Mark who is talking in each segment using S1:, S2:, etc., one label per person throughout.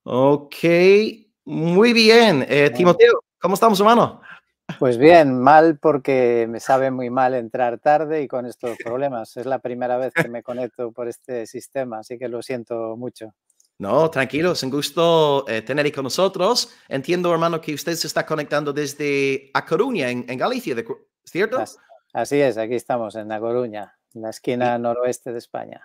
S1: Ok, muy bien.
S2: Bueno,
S1: Timoteo, ¿cómo estamos, hermano?
S2: pues bien, mal porque me sabe muy mal entrar tarde y con estos problemas. Es la primera vez que me conecto por este sistema, así que lo siento mucho.
S1: No, tranquilo, es un gusto tenerle con nosotros. Entiendo, hermano, que usted se está conectando desde A Coruña, en Galicia, ¿cierto?
S2: As- Así es, aquí estamos en La Coruña, en la esquina
S1: Y,
S2: noroeste de España.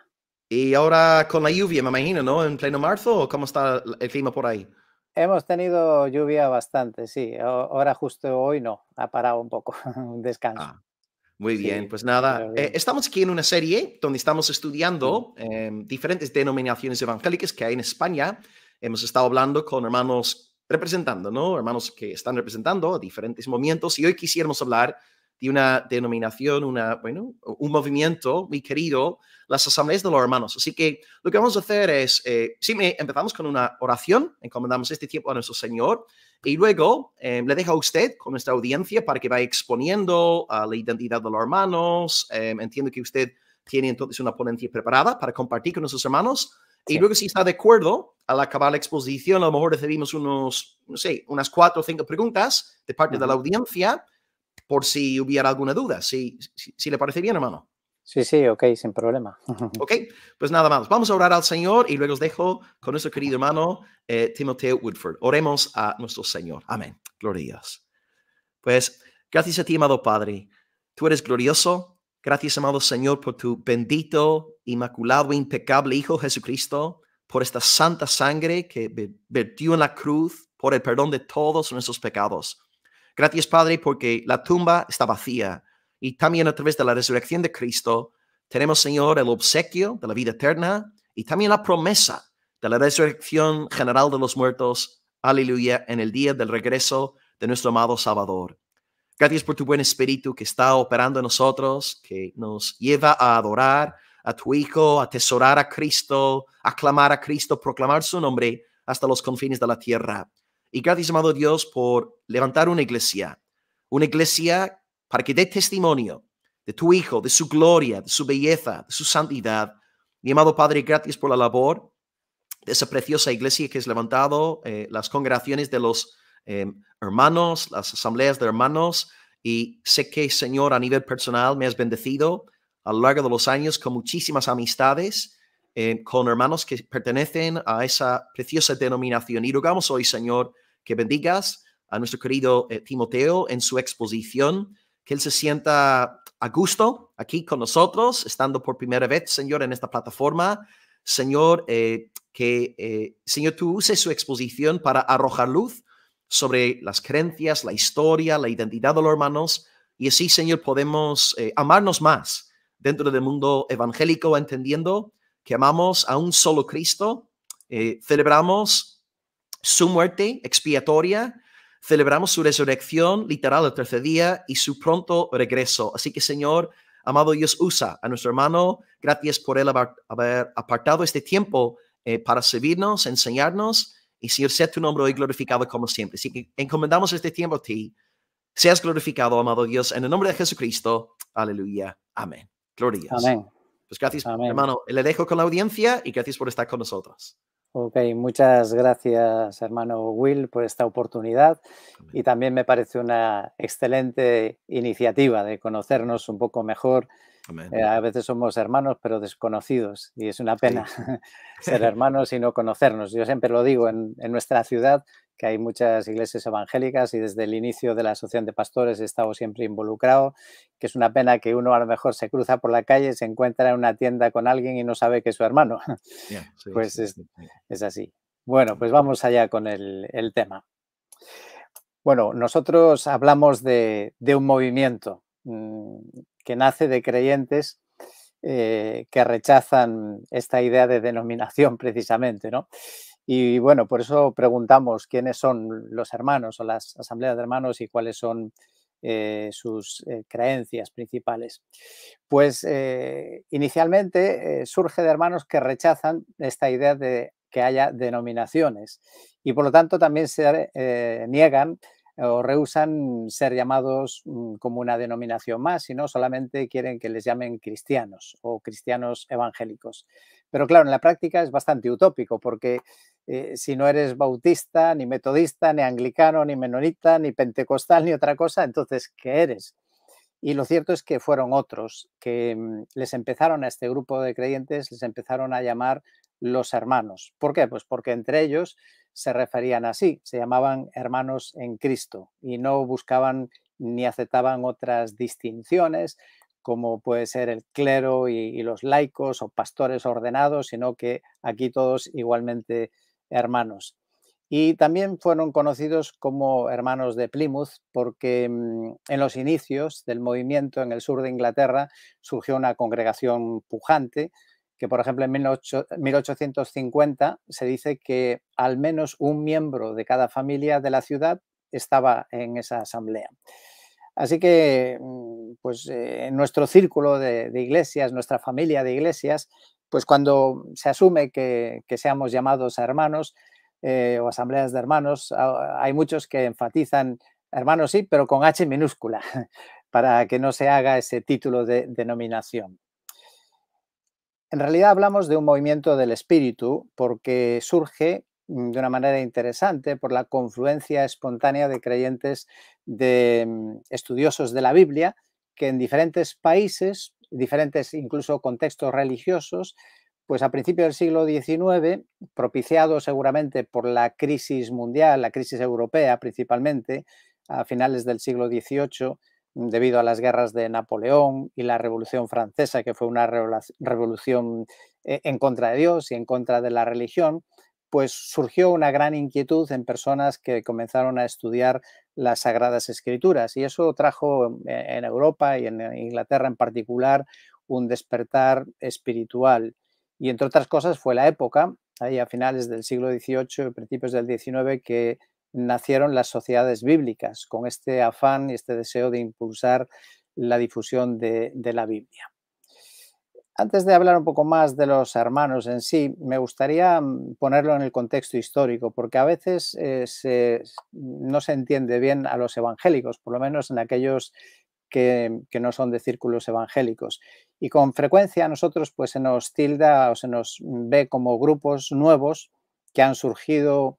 S1: y ahora con la lluvia, me imagino, ¿no? En pleno marzo, ¿o cómo está el clima por ahí?
S2: Hemos tenido lluvia bastante, sí. Ahora justo hoy no, ha parado un poco, un descanso.
S1: Ah, muy bien,
S2: Sí,
S1: pues
S2: pero
S1: nada,
S2: bien.
S1: estamos aquí en una serie donde estamos
S2: Sí,
S1: estudiando diferentes denominaciones evangélicas que hay en España. Hemos estado hablando con hermanos representando, ¿no? Hermanos que están representando a diferentes movimientos y hoy quisiéramos hablar de una denominación, bueno, un movimiento muy querido, las asambleas de los hermanos. Así que lo que vamos a hacer es, empezamos con una oración, encomendamos este tiempo a nuestro Señor y luego le dejo a usted con nuestra audiencia para que vaya exponiendo la identidad de los hermanos. Entiendo que usted tiene entonces una ponencia preparada para compartir con nuestros hermanos. Y
S2: sí.
S1: luego, si está de acuerdo, al acabar la exposición, a lo mejor recibimos no sé, unas 4 o 5 preguntas de parte de la
S2: Ujú.
S1: audiencia por si hubiera alguna duda. Si le parece bien, hermano.
S2: Sí, sí, ok, sin problema.
S1: Ok, pues nada más. Vamos a orar al Señor y luego os dejo con nuestro querido hermano Timoteo Woodford. Oremos a nuestro Señor. Amén. Gloria a Dios. Pues gracias a ti, amado Padre. Tú eres glorioso. Gracias, amado Señor, por tu bendito, inmaculado, impecable Hijo Jesucristo, por esta santa sangre que vertió en la cruz por el perdón de todos nuestros pecados. Gracias, Padre, porque la tumba está vacía y también a través de la resurrección de Cristo tenemos, Señor, el obsequio de la vida eterna y también la promesa de la resurrección general de los muertos. Aleluya, en el día del regreso de nuestro amado Salvador. Gracias por tu buen espíritu que está operando en nosotros, que nos lleva a adorar a tu Hijo, a atesorar a Cristo, a clamar a Cristo, proclamar su nombre hasta los confines de la tierra. Y gracias, amado Dios, por levantar una iglesia para que dé testimonio de tu Hijo, de su gloria, de su belleza, de su santidad. Mi amado Padre, gracias por la labor de esa preciosa iglesia que has levantado, las congregaciones de los hermanos, las asambleas de hermanos, y sé que, Señor, a nivel personal me has bendecido a lo largo de los años con muchísimas amistades, con hermanos que pertenecen a esa preciosa denominación. Y rogamos hoy, Señor, que bendigas a nuestro querido Timoteo en su exposición, que él se sienta a gusto aquí con nosotros, estando por primera vez, Señor, en esta plataforma. Señor, Señor, tú uses su exposición para arrojar luz sobre las creencias, la historia, la identidad de los hermanos, y así, Señor, podemos amarnos más dentro del mundo evangélico, entendiendo que amamos a un solo Cristo, celebramos su muerte expiatoria, celebramos su resurrección literal el tercer día y su pronto regreso. Así que, Señor, amado Dios, usa a nuestro hermano. Gracias por él haber apartado este tiempo para servirnos, enseñarnos. Y, Señor, sea tu nombre hoy glorificado como siempre. Así que encomendamos este tiempo a ti. Seas glorificado, amado Dios, en el nombre de Jesucristo. Aleluya. Amén. Gloria a Dios.
S2: Amén,
S1: Pues gracias,
S2: amén.
S1: hermano. Le dejo con la audiencia y gracias por estar con nosotros.
S2: Ok, muchas gracias, hermano Will, por esta oportunidad
S1: Amén.
S2: y también me parece una excelente iniciativa de conocernos un poco mejor.
S1: Amén.
S2: A veces somos hermanos, pero desconocidos y es una pena
S1: Sí.
S2: ser hermanos y no conocernos. Yo siempre lo digo en nuestra ciudad, que hay muchas iglesias evangélicas y desde el inicio de la Asociación de Pastores he estado siempre involucrado, que es una pena que uno a lo mejor se cruza por la calle, se encuentra en una tienda con alguien y no sabe que es su hermano.
S1: Yeah, sí,
S2: Pues
S1: sí, sí, sí.
S2: es así. Bueno,
S1: Amén.
S2: pues vamos allá con el tema. Bueno, nosotros hablamos de un movimiento que nace de creyentes que rechazan esta idea de denominación precisamente, ¿no? Y bueno, por eso preguntamos quiénes son los hermanos o las asambleas de hermanos y cuáles son sus creencias principales. Pues inicialmente surge de hermanos que rechazan esta idea de que haya denominaciones y por lo tanto también se niegan o rehúsan ser llamados como una denominación más, sino solamente quieren que les llamen cristianos o cristianos evangélicos. Pero claro, en la práctica es bastante utópico porque si no eres bautista, ni metodista, ni anglicano, ni menonita, ni pentecostal, ni otra cosa, entonces, ¿qué eres? Y lo cierto es que fueron otros que les empezaron a este grupo de creyentes, les empezaron a llamar los hermanos. ¿Por qué? Pues porque entre ellos se referían así, se llamaban hermanos en Cristo y no buscaban ni aceptaban otras distinciones como puede ser el clero y los laicos o pastores ordenados, sino que aquí todos igualmente hermanos. Y también fueron conocidos como hermanos de Plymouth porque en los inicios del movimiento en el sur de Inglaterra surgió una congregación pujante que, por ejemplo, en 1850 se dice que al menos un miembro de cada familia de la ciudad estaba en esa asamblea. Así que, pues en nuestro círculo de iglesias, nuestra familia de iglesias, pues cuando se asume que seamos llamados a hermanos, o asambleas de hermanos, hay muchos que enfatizan hermanos sí, pero con H minúscula, para que no se haga ese título de denominación. En realidad hablamos de un movimiento del espíritu porque surge de una manera interesante por la confluencia espontánea de creyentes, de estudiosos de la Biblia, que en diferentes países, diferentes incluso contextos religiosos, pues a principios del siglo XIX, propiciado seguramente por la crisis mundial, la crisis europea principalmente, a finales del siglo XVIII, debido a las guerras de Napoleón y la Revolución Francesa, que fue una revolución en contra de Dios y en contra de la religión, pues surgió una gran inquietud en personas que comenzaron a estudiar las Sagradas Escrituras y eso trajo en Europa y en Inglaterra en particular un despertar espiritual. Y entre otras cosas fue la época, ahí a finales del siglo XVIII y principios del XIX, que nacieron las sociedades bíblicas con este afán y este deseo de impulsar la difusión de la Biblia. Antes de hablar un poco más de los hermanos en sí, me gustaría ponerlo en el contexto histórico, porque a veces no se entiende bien a los evangélicos, por lo menos en aquellos que no son de círculos evangélicos. Y con frecuencia a nosotros pues, se nos tilda o se nos ve como grupos nuevos que han surgido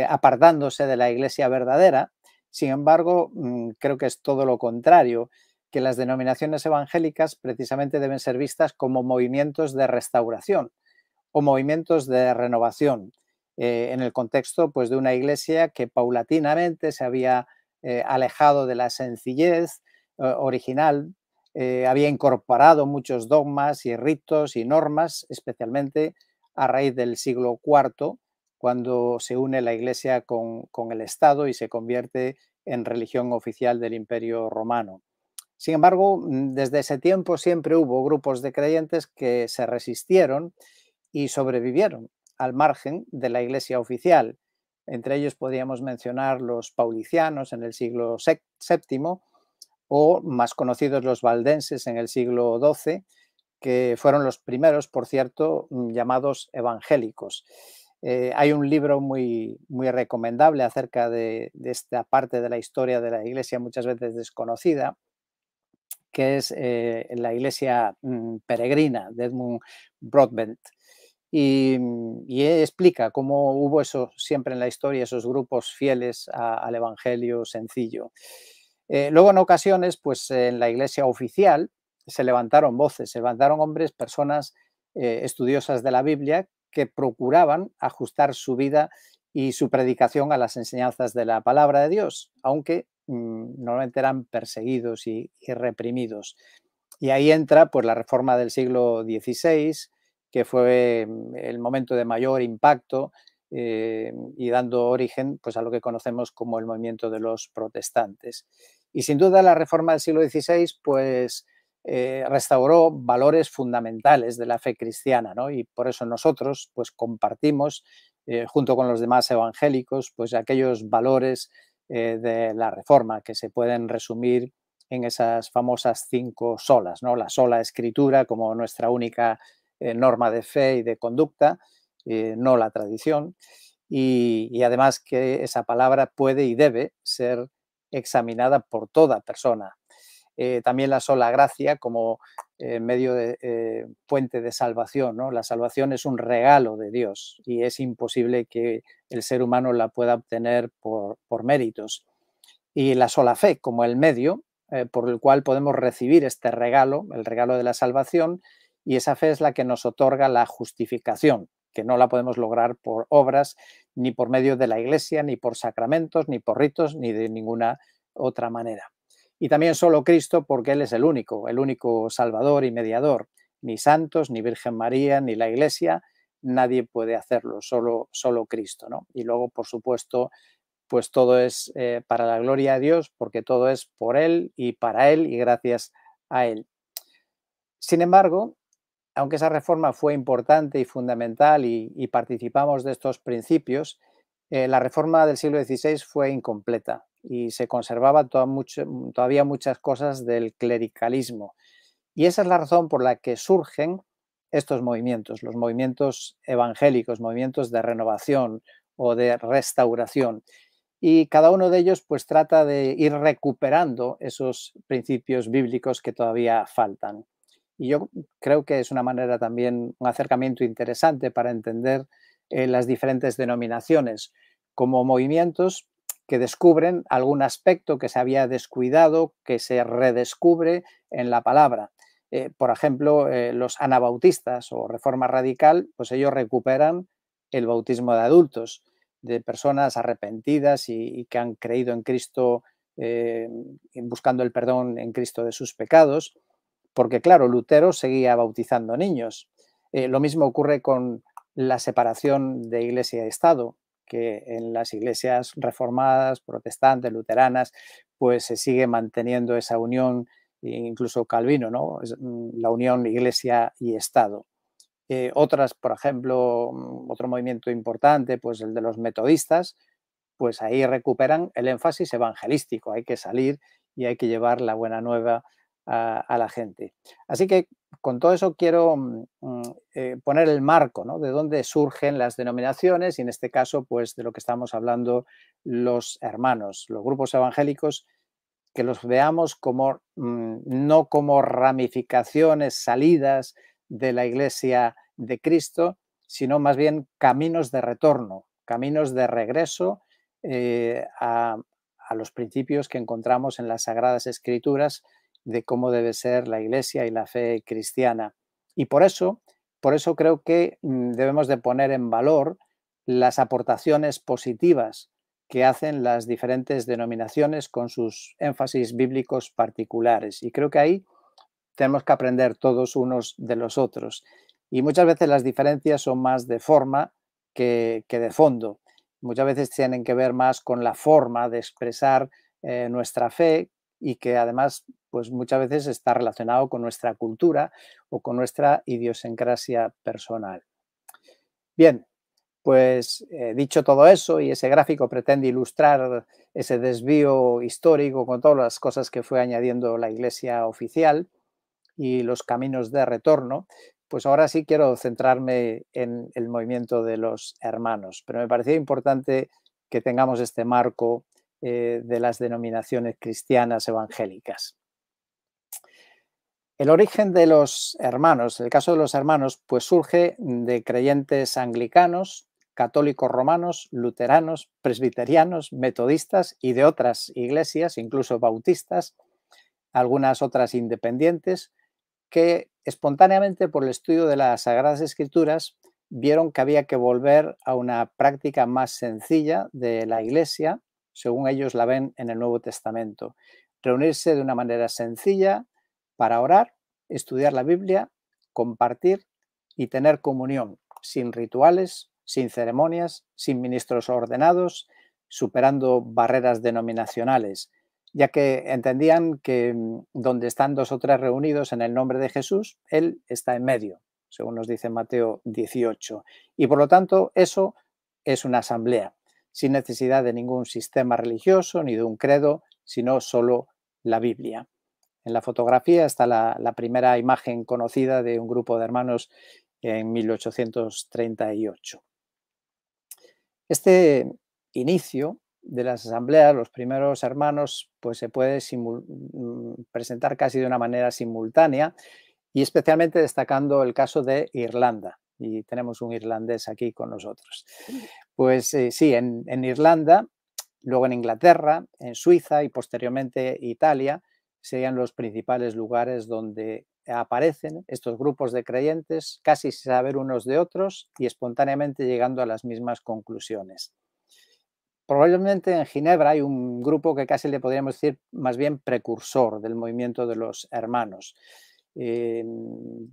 S2: apartándose de la iglesia verdadera. Sin embargo, creo que es todo lo contrario, que las denominaciones evangélicas precisamente deben ser vistas como movimientos de restauración o movimientos de renovación en el contexto pues, de una iglesia que paulatinamente se había alejado de la sencillez original, había incorporado muchos dogmas y ritos y normas, especialmente a raíz del siglo IV, cuando se une la iglesia con el Estado y se convierte en religión oficial del Imperio Romano. Sin embargo, desde ese tiempo siempre hubo grupos de creyentes que se resistieron y sobrevivieron al margen de la iglesia oficial. Entre ellos podríamos mencionar los paulicianos en el siglo VII o más conocidos los valdenses en el siglo XII, que fueron los primeros, por cierto, llamados evangélicos. Hay un libro muy, muy recomendable acerca de esta parte de la historia de la iglesia muchas veces desconocida, que es la iglesia peregrina de Edmund Broadbent. Y explica cómo hubo eso siempre en la historia, esos grupos fieles al evangelio sencillo. Luego, en ocasiones, pues en la iglesia oficial se levantaron voces, se levantaron hombres, personas estudiosas de la Biblia que procuraban ajustar su vida y su predicación a las enseñanzas de la palabra de Dios, aunque normalmente eran perseguidos y reprimidos. Y ahí entra pues, la reforma del siglo XVI, que fue el momento de mayor impacto y dando origen pues, a lo que conocemos como el movimiento de los protestantes. Y sin duda la reforma del siglo XVI pues, restauró valores fundamentales de la fe cristiana, ¿no? Y por eso nosotros pues, compartimos, junto con los demás evangélicos, pues, aquellos valores de la reforma que se pueden resumir en esas famosas 5 solas, ¿no? La sola escritura como nuestra única norma de fe y de conducta, no la tradición, y además que esa palabra puede y debe ser examinada por toda persona. también la sola gracia como medio de puente de salvación, ¿no? La salvación es un regalo de Dios y es imposible que el ser humano la pueda obtener por méritos. Y la sola fe como el medio por el cual podemos recibir este regalo, el regalo de la salvación, y esa fe es la que nos otorga la justificación, que no la podemos lograr por obras, ni por medio de la Iglesia, ni por sacramentos, ni por ritos, ni de ninguna otra manera. Y también solo Cristo, porque Él es el único Salvador y mediador. Ni santos, ni Virgen María, ni la Iglesia, nadie puede hacerlo, solo Cristo, ¿no? Y luego, por supuesto, pues todo es para la gloria de Dios, porque todo es por Él y para Él y gracias a Él. Sin embargo, aunque esa reforma fue importante y fundamental y participamos de estos principios, la reforma del siglo XVI fue incompleta y se conservaba todavía muchas cosas del clericalismo. Y esa es la razón por la que surgen estos movimientos, los movimientos evangélicos, movimientos de renovación o de restauración. Y cada uno de ellos pues trata de ir recuperando esos principios bíblicos que todavía faltan. Y yo creo que es una manera también, un acercamiento interesante para entender las diferentes denominaciones como movimientos que descubren algún aspecto que se había descuidado, que se redescubre en la palabra. Por ejemplo, los anabautistas o Reforma Radical, pues ellos recuperan el bautismo de adultos, de personas arrepentidas y que han creído en Cristo, buscando el perdón en Cristo de sus pecados, porque claro, Lutero seguía bautizando niños. Lo mismo ocurre con la separación de Iglesia y Estado, que en las iglesias reformadas, protestantes, luteranas, pues se sigue manteniendo esa unión, incluso Calvino, ¿no? La unión Iglesia y Estado. Otras, por ejemplo, otro movimiento importante, pues el de los metodistas, pues ahí recuperan el énfasis evangelístico, hay que salir y hay que llevar la buena nueva a la gente. Así que con todo eso quiero poner el marco, ¿no? De dónde surgen las denominaciones y en este caso, pues de lo que estamos hablando los hermanos, los grupos evangélicos, que los veamos como no como ramificaciones, salidas de la Iglesia de Cristo, sino más bien caminos de retorno, caminos de regreso a los principios que encontramos en las Sagradas Escrituras de cómo debe ser la Iglesia y la fe cristiana. Y por eso creo que debemos de poner en valor las aportaciones positivas que hacen las diferentes denominaciones con sus énfasis bíblicos particulares. Y creo que ahí tenemos que aprender todos unos de los otros. Y muchas veces las diferencias son más de forma que de fondo. Muchas veces tienen que ver más con la forma de expresar nuestra fe y que además pues muchas veces está relacionado con nuestra cultura o con nuestra idiosincrasia personal. Bien, pues dicho todo eso y ese gráfico pretende ilustrar ese desvío histórico con todas las cosas que fue añadiendo la Iglesia oficial y los caminos de retorno, pues ahora sí quiero centrarme en el movimiento de los hermanos, pero me parecía importante que tengamos este marco de las denominaciones cristianas evangélicas. El origen de los hermanos, el caso de los hermanos, pues surge de creyentes anglicanos, católicos romanos, luteranos, presbiterianos, metodistas y de otras iglesias, incluso bautistas, algunas otras independientes, que espontáneamente por el estudio de las Sagradas Escrituras vieron que había que volver a una práctica más sencilla de la Iglesia, según ellos la ven en el Nuevo Testamento. Reunirse de una manera sencilla para orar, estudiar la Biblia, compartir y tener comunión, sin rituales, sin ceremonias, sin ministros ordenados, superando barreras denominacionales, ya que entendían que donde están dos o tres reunidos en el nombre de Jesús, Él está en medio, según nos dice Mateo 18. Y por lo tanto, eso es una asamblea, sin necesidad de ningún sistema religioso ni de un credo, sino solo la Biblia. En la fotografía está la primera imagen conocida de un grupo de hermanos en 1838. Este inicio de las asambleas, los primeros hermanos, pues se puede presentar casi de una manera simultánea, y especialmente destacando el caso de Irlanda. Y tenemos un irlandés aquí con nosotros. Pues sí, en Irlanda, luego en Inglaterra, en Suiza y posteriormente Italia, serían los principales lugares donde aparecen estos grupos de creyentes casi sin saber unos de otros y espontáneamente llegando a las mismas conclusiones. Probablemente en Ginebra hay un grupo que casi le podríamos decir más bien precursor del movimiento de los hermanos. En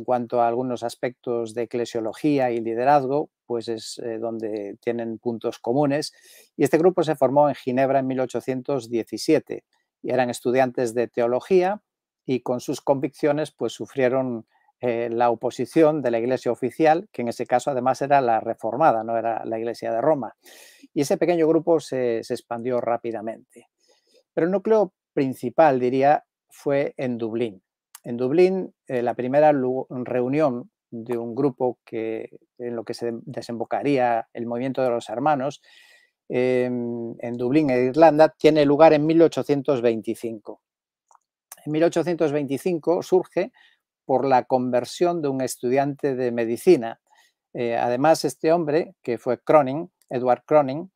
S2: cuanto a algunos aspectos de eclesiología y liderazgo, pues es donde tienen puntos comunes. Y este grupo se formó en Ginebra en 1817 y eran estudiantes de teología y con sus convicciones pues sufrieron la oposición de la Iglesia oficial, que en ese caso además era la reformada, no era la Iglesia de Roma. Y ese pequeño grupo se expandió rápidamente. Pero el núcleo principal, diría, fue en Dublín. En Dublín, la primera reunión de un grupo en lo que se desembocaría el movimiento de los hermanos, en Dublín, en Irlanda, tiene lugar en 1825. En 1825 surge por la conversión de un estudiante de medicina. Además, este hombre, que fue Cronin, Edward Cronin,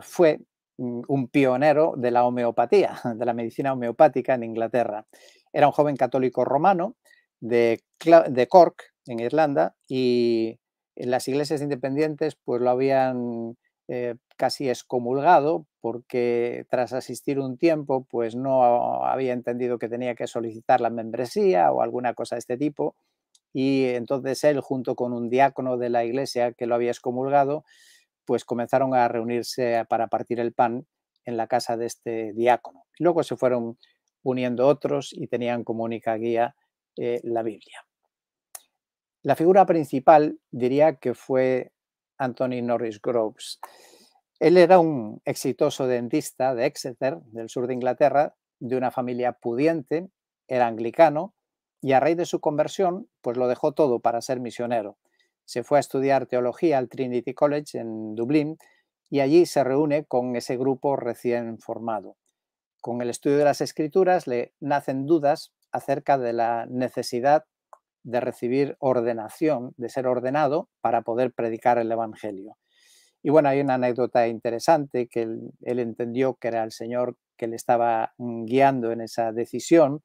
S2: fue un pionero de la homeopatía, de la medicina homeopática en Inglaterra. Era un joven católico romano de Cork, en Irlanda, y en las iglesias independientes pues lo habían casi excomulgado porque tras asistir un tiempo pues no había entendido que tenía que solicitar la membresía o alguna cosa de este tipo, y entonces él, junto con un diácono de la iglesia que lo había excomulgado, pues comenzaron a reunirse para partir el pan en la casa de este diácono. Luego se fueron uniendo otros y tenían como única guía la Biblia. La figura principal diría que fue Anthony Norris Groves. Él era un exitoso dentista de Exeter, del sur de Inglaterra, de una familia pudiente, era anglicano, y a raíz de su conversión, pues lo dejó todo para ser misionero. Se fue a estudiar teología al Trinity College en Dublín y allí se reúne con ese grupo recién formado. Con el estudio de las escrituras le nacen dudas acerca de la necesidad de recibir ordenación, de ser ordenado para poder predicar el Evangelio. Y bueno, hay una anécdota interesante que él entendió que era el Señor que le estaba guiando en esa decisión,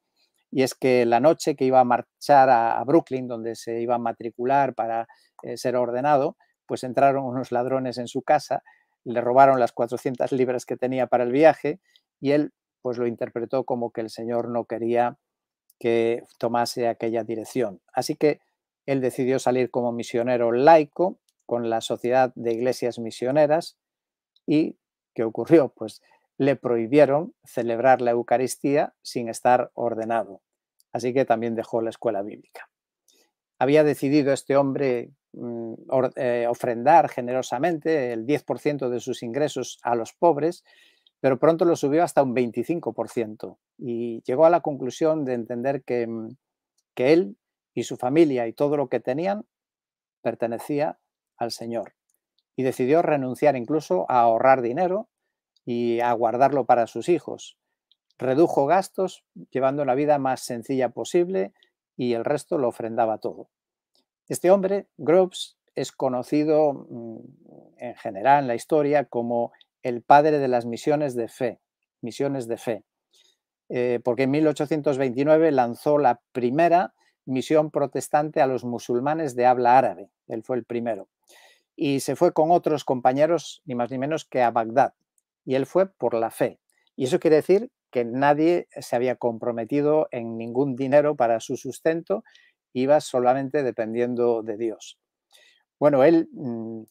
S2: y es que la noche que iba a marchar a Brooklyn, donde se iba a matricular para ser ordenado, pues entraron unos ladrones en su casa, le robaron las 400 libras que tenía para el viaje y él pues lo interpretó como que el Señor no quería que tomase aquella dirección. Así que él decidió salir como misionero laico con la Sociedad de Iglesias Misioneras. ¿Y qué ocurrió? Pues le prohibieron celebrar la Eucaristía sin estar ordenado. Así que también dejó la escuela bíblica. Había decidido este hombre ofrendar generosamente el 10% de sus ingresos a los pobres, pero pronto lo subió hasta un 25% y llegó a la conclusión de entender que él y su familia y todo lo que tenían pertenecía al Señor. Y decidió renunciar incluso a ahorrar dinero y a guardarlo para sus hijos. Redujo gastos, llevando la vida más sencilla posible, y el resto lo ofrendaba todo. Este hombre, Groves, es conocido en general en la historia como el padre de las misiones de fe, porque en 1829 lanzó la primera misión protestante a los musulmanes de habla árabe. Él fue el primero. Y se fue con otros compañeros, ni más ni menos que a Bagdad. Y él fue por la fe. Y eso quiere decir que nadie se había comprometido en ningún dinero para su sustento, iba solamente dependiendo de Dios. Bueno, él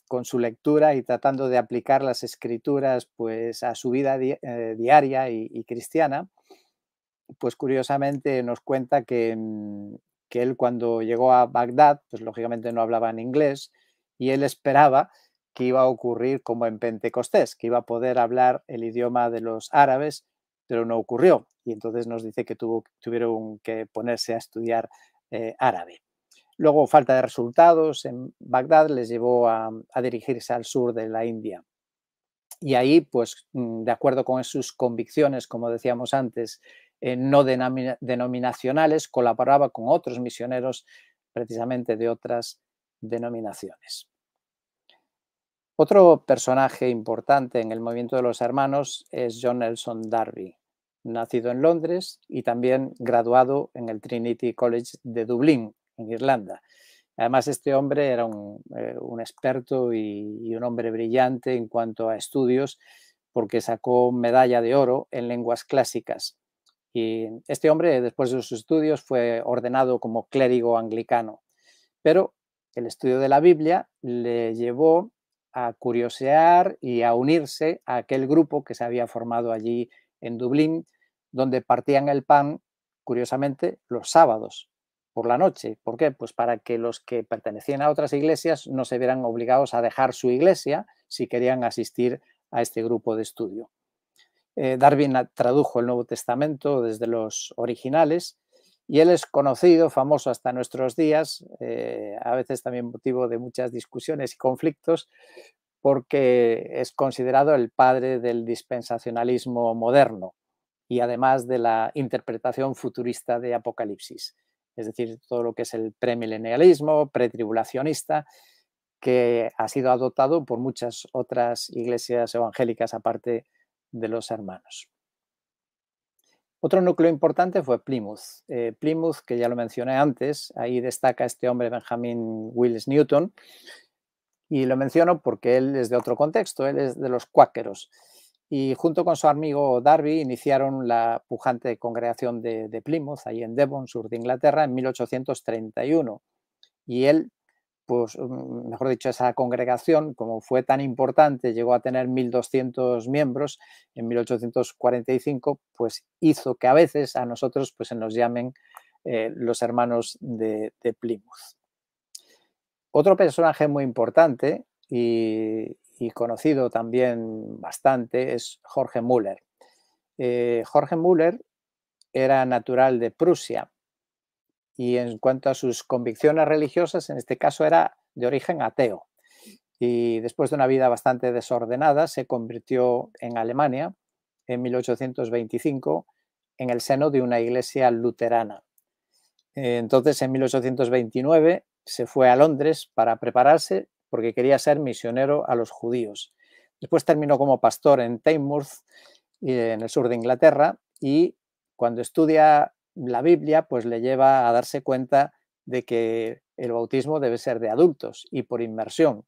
S2: con su lectura y tratando de aplicar las escrituras pues, a su vida diaria y cristiana, pues curiosamente nos cuenta que él cuando llegó a Bagdad, pues lógicamente no hablaba en inglés y él esperaba que iba a ocurrir como en Pentecostés, que iba a poder hablar el idioma de los árabes, pero no ocurrió. Y entonces nos dice que tuvieron que ponerse a estudiar árabe. Luego, falta de resultados en Bagdad les llevó a dirigirse al sur de la India. Y ahí, pues, de acuerdo con sus convicciones, como decíamos antes, no denominacionales, colaboraba con otros misioneros precisamente de otras denominaciones. Otro personaje importante en el movimiento de los hermanos es John Nelson Darby, nacido en Londres y también graduado en el Trinity College de Dublín, en Irlanda. Además, este hombre era un experto y un hombre brillante en cuanto a estudios, porque sacó medalla de oro en lenguas clásicas. Y este hombre, después de sus estudios, fue ordenado como clérigo anglicano. Pero el estudio de la Biblia le llevó a curiosear y a unirse a aquel grupo que se había formado allí en Dublín, donde partían el pan, curiosamente, los sábados por la noche. ¿Por qué? Pues para que los que pertenecían a otras iglesias no se vieran obligados a dejar su iglesia si querían asistir a este grupo de estudio. Darby tradujo el Nuevo Testamento desde los originales y él es conocido, famoso hasta nuestros días, a veces también motivo de muchas discusiones y conflictos, porque es considerado el padre del dispensacionalismo moderno y además de la interpretación futurista de Apocalipsis, es decir, todo lo que es el premilenialismo, pretribulacionista, que ha sido adoptado por muchas otras iglesias evangélicas aparte de los hermanos. Otro núcleo importante fue Plymouth. Plymouth, que ya lo mencioné antes, ahí destaca este hombre Benjamin Wills Newton, y lo menciono porque él es de otro contexto, él es de los cuáqueros. Y junto con su amigo Darby iniciaron la pujante congregación de Plymouth, ahí en Devon, sur de Inglaterra, en 1831. Y él, pues, mejor dicho, esa congregación, como fue tan importante, llegó a tener 1.200 miembros en 1845, pues hizo que a veces a nosotros pues, se nos llamen los hermanos de Plymouth. Otro personaje muy importante y conocido también bastante es Jorge Müller. Jorge Müller era natural de Prusia y en cuanto a sus convicciones religiosas, en este caso era de origen ateo. Y después de una vida bastante desordenada, se convirtió en Alemania en 1825 en el seno de una iglesia luterana. Entonces, en 1829 se fue a Londres para prepararse porque quería ser misionero a los judíos. Después terminó como pastor en Teignmouth, en el sur de Inglaterra, y cuando estudia la Biblia, pues le lleva a darse cuenta de que el bautismo debe ser de adultos y por inmersión.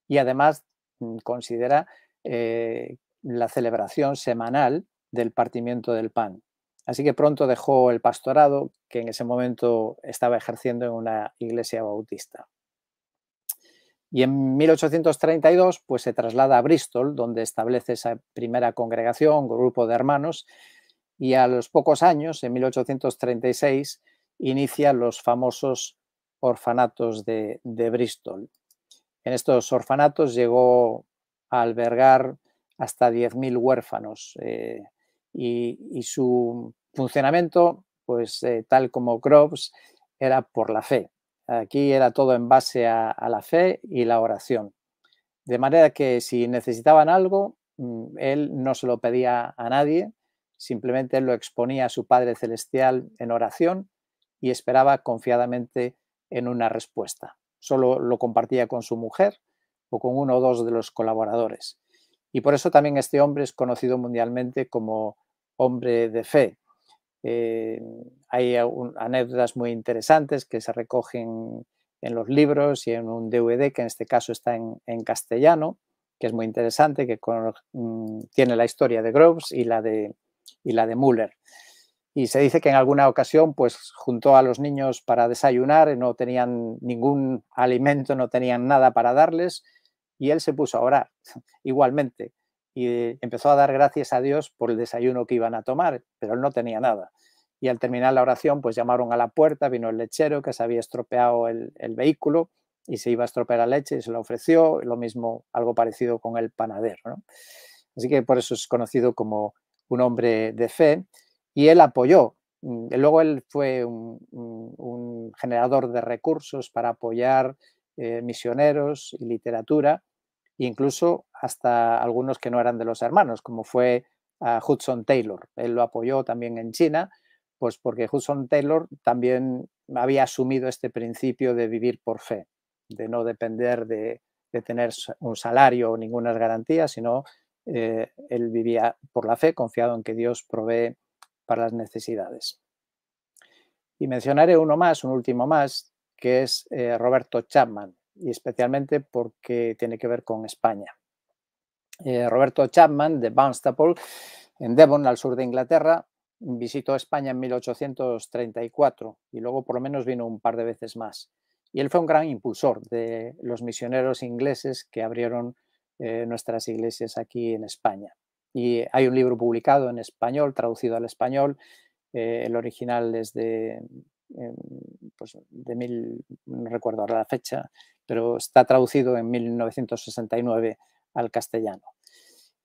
S2: Y además considera la celebración semanal del partimiento del pan. Así que pronto dejó el pastorado que en ese momento estaba ejerciendo en una iglesia bautista. Y en 1832 pues, se traslada a Bristol, donde establece esa primera congregación, grupo de hermanos, y a los pocos años, en 1836, inicia los famosos orfanatos de Bristol. En estos orfanatos llegó a albergar hasta 10.000 huérfanos y su funcionamiento, pues tal como Groves, era por la fe. Aquí era todo en base a la fe y la oración. De manera que si necesitaban algo, él no se lo pedía a nadie, simplemente lo exponía a su Padre Celestial en oración y esperaba confiadamente en una respuesta. Solo lo compartía con su mujer o con uno o dos de los colaboradores. Y por eso también este hombre es conocido mundialmente como hombre de fe. Hay anécdotas muy interesantes que se recogen en los libros y en un DVD que en este caso está en castellano, que es muy interesante, que tiene la historia de Groves y la de Müller. Y se dice que en alguna ocasión pues juntó a los niños para desayunar, no tenían ningún alimento, no tenían nada para darles y él se puso a orar igualmente y empezó a dar gracias a Dios por el desayuno que iban a tomar, pero él no tenía nada. Y al terminar la oración pues llamaron a la puerta, vino el lechero que se había estropeado el vehículo y se iba a estropear la leche y se la ofreció, lo mismo, algo parecido con el panadero, ¿no? Así que por eso es conocido como un hombre de fe. Y él apoyó. Luego él fue un generador de recursos para apoyar misioneros y literatura incluso hasta algunos que no eran de los hermanos, como fue Hudson Taylor. Él lo apoyó también en China, pues porque Hudson Taylor también había asumido este principio de vivir por fe, de no depender de tener un salario o ninguna garantía, sino él vivía por la fe, confiado en que Dios provee para las necesidades. Y mencionaré uno más, un último más, que es Roberto Chapman, y especialmente porque tiene que ver con España. Roberto Chapman, de Barnstaple, en Devon, al sur de Inglaterra, visitó España en 1834 y luego por lo menos vino un par de veces más. Y él fue un gran impulsor de los misioneros ingleses que abrieron nuestras iglesias aquí en España. Y hay un libro publicado en español, traducido al español. El original es pues no recuerdo ahora la fecha, pero está traducido en 1969 al castellano.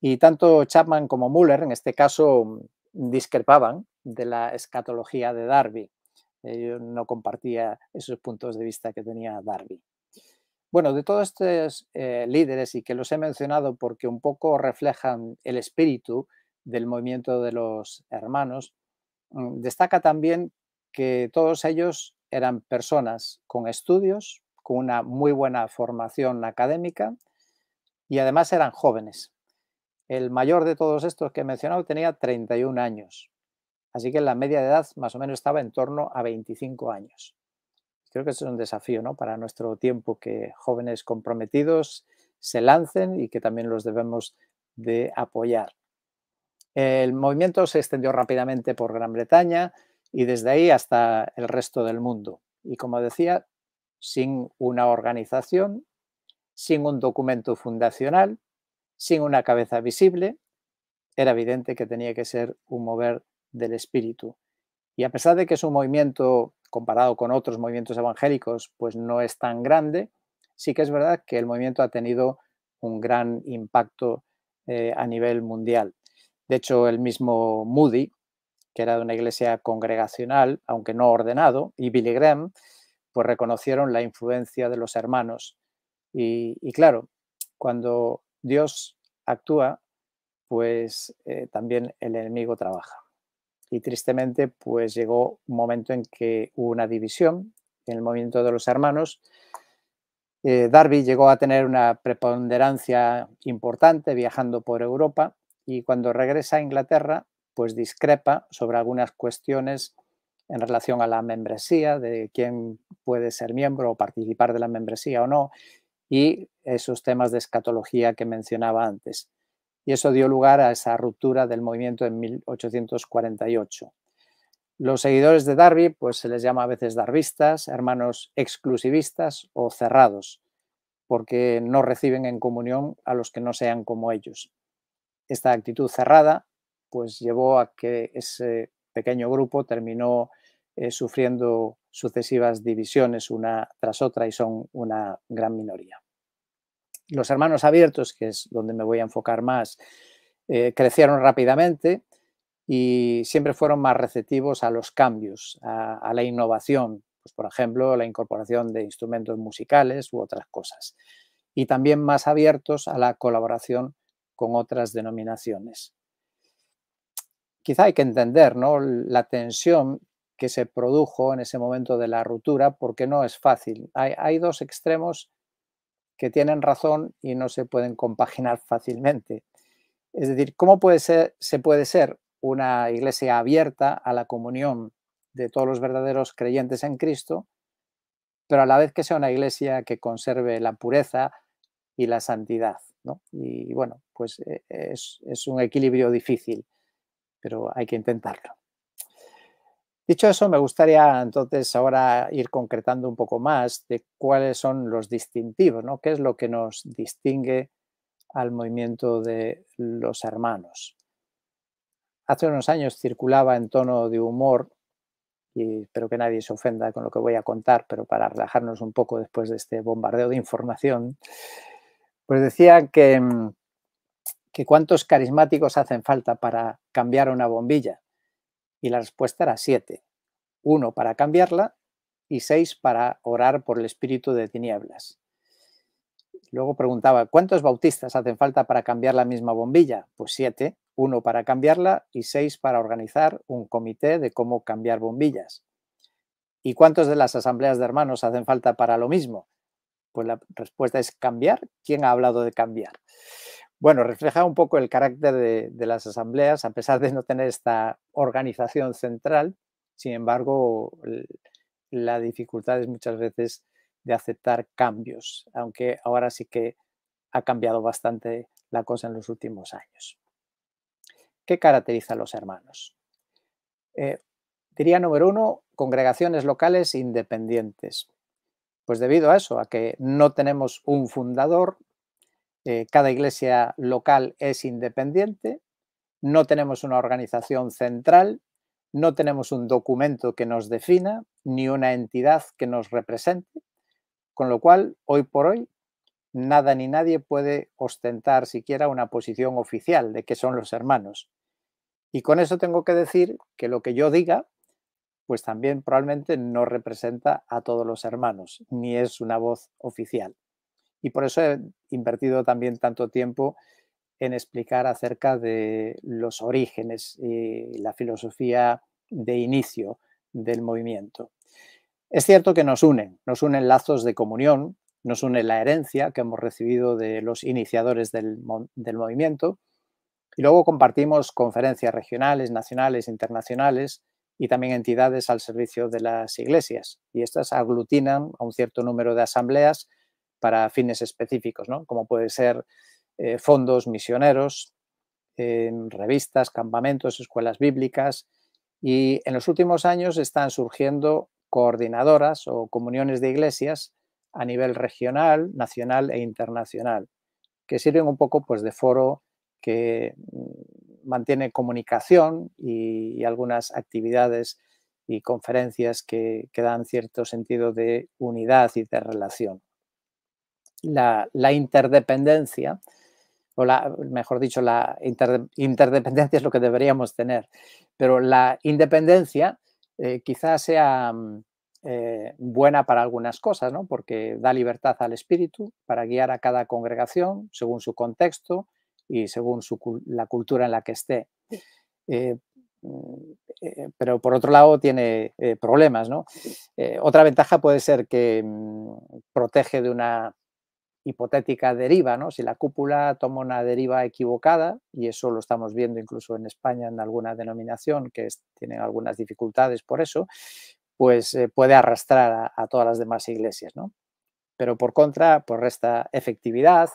S2: Y tanto Chapman como Müller, en este caso, discrepaban de la escatología de Darby. Yo no compartía esos puntos de vista que tenía Darby. Bueno, de todos estos líderes, y que los he mencionado porque un poco reflejan el espíritu del movimiento de los hermanos, destaca también que todos ellos eran personas con estudios, con una muy buena formación académica y además eran jóvenes. El mayor de todos estos que he mencionado tenía 31 años, así que la media de edad más o menos estaba en torno a 25 años. Creo que es un desafío, ¿no?, para nuestro tiempo, que jóvenes comprometidos se lancen y que también los debemos de apoyar. El movimiento se extendió rápidamente por Gran Bretaña y desde ahí hasta el resto del mundo. Y como decía, sin una organización, sin un documento fundacional, sin una cabeza visible, era evidente que tenía que ser un mover del espíritu. Y a pesar de que es un movimiento, comparado con otros movimientos evangélicos, pues no es tan grande, sí que es verdad que el movimiento ha tenido un gran impacto a nivel mundial. De hecho, el mismo Moody, que era de una iglesia congregacional, aunque no ordenado, y Billy Graham, pues reconocieron la influencia de los hermanos. Y claro, cuando Dios actúa, pues también el enemigo trabaja. Y tristemente, pues llegó un momento en que hubo una división en el movimiento de los hermanos. Darby llegó a tener una preponderancia importante viajando por Europa, y cuando regresa a Inglaterra, pues discrepa sobre algunas cuestiones en relación a la membresía, de quién puede ser miembro o participar de la membresía o no, y esos temas de escatología que mencionaba antes. Y eso dio lugar a esa ruptura del movimiento en 1848. Los seguidores de Darby, pues se les llama a veces darbistas, hermanos exclusivistas o cerrados, porque no reciben en comunión a los que no sean como ellos. Esta actitud cerrada pues llevó a que ese pequeño grupo terminó sufriendo sucesivas divisiones una tras otra, y son una gran minoría. Los hermanos abiertos, que es donde me voy a enfocar más, crecieron rápidamente y siempre fueron más receptivos a los cambios, a la innovación, pues por ejemplo, la incorporación de instrumentos musicales u otras cosas. Y también más abiertos a la colaboración con otras denominaciones. Quizá hay que entender, ¿no?, la tensión que se produjo en ese momento de la ruptura, porque no es fácil. Hay dos extremos que tienen razón y no se pueden compaginar fácilmente. Es decir, ¿cómo se puede ser una iglesia abierta a la comunión de todos los verdaderos creyentes en Cristo, pero a la vez que sea una iglesia que conserve la pureza y la santidad, ¿no? Y bueno, pues es un equilibrio difícil, pero hay que intentarlo. Dicho eso, me gustaría entonces ahora ir concretando un poco más de cuáles son los distintivos, ¿no? ¿Qué es lo que nos distingue al movimiento de los hermanos? Hace unos años circulaba en tono de humor, y espero que nadie se ofenda con lo que voy a contar, pero para relajarnos un poco después de este bombardeo de información, pues decían que cuántos carismáticos hacen falta para cambiar una bombilla. Y la respuesta era 7. 1 para cambiarla y 6 para orar por el espíritu de tinieblas. Luego preguntaba, ¿cuántos bautistas hacen falta para cambiar la misma bombilla? Pues 7, 1 para cambiarla y 6 para organizar un comité de cómo cambiar bombillas. ¿Y cuántos de las asambleas de hermanos hacen falta para lo mismo? Pues la respuesta es cambiar. ¿Quién ha hablado de cambiar? Bueno, refleja un poco el carácter de las asambleas, a pesar de no tener esta organización central. Sin embargo, la dificultad es muchas veces de aceptar cambios, aunque ahora sí que ha cambiado bastante la cosa en los últimos años. ¿Qué caracteriza a los hermanos? Diría número 1, congregaciones locales independientes. Pues debido a eso, a que no tenemos un fundador, cada iglesia local es independiente, no tenemos una organización central, no tenemos un documento que nos defina, ni una entidad que nos represente, con lo cual, hoy por hoy, nada ni nadie puede ostentar siquiera una posición oficial de qué son los hermanos. Y con eso tengo que decir que lo que yo diga, pues también probablemente no representa a todos los hermanos, ni es una voz oficial. Y por eso he invertido también tanto tiempo en explicar acerca de los orígenes y la filosofía de inicio del movimiento. Es cierto que nos unen lazos de comunión, nos une la herencia que hemos recibido de los iniciadores del movimiento, y luego compartimos conferencias regionales, nacionales, internacionales y también entidades al servicio de las iglesias. Y estas aglutinan a un cierto número de asambleas para fines específicos, ¿no? Como puede ser fondos misioneros, revistas, campamentos, escuelas bíblicas. Y en los últimos años están surgiendo coordinadoras o comuniones de iglesias a nivel regional, nacional e internacional, que sirven un poco pues, de foro que mantiene comunicación y algunas actividades y conferencias que dan cierto sentido de unidad y de relación. La interdependencia, o mejor dicho, la interdependencia es lo que deberíamos tener, pero la independencia quizás sea buena para algunas cosas, ¿no? Porque da libertad al espíritu para guiar a cada congregación según su contexto y según la cultura en la que esté. Eh, pero por otro lado tiene problemas, ¿no? Otra ventaja puede ser que protege de una hipotética deriva, ¿no? Si la cúpula toma una deriva equivocada, y eso lo estamos viendo incluso en España en alguna denominación que tiene algunas dificultades por eso, pues puede arrastrar a todas las demás iglesias, ¿no? Pero por contra, pues resta efectividad.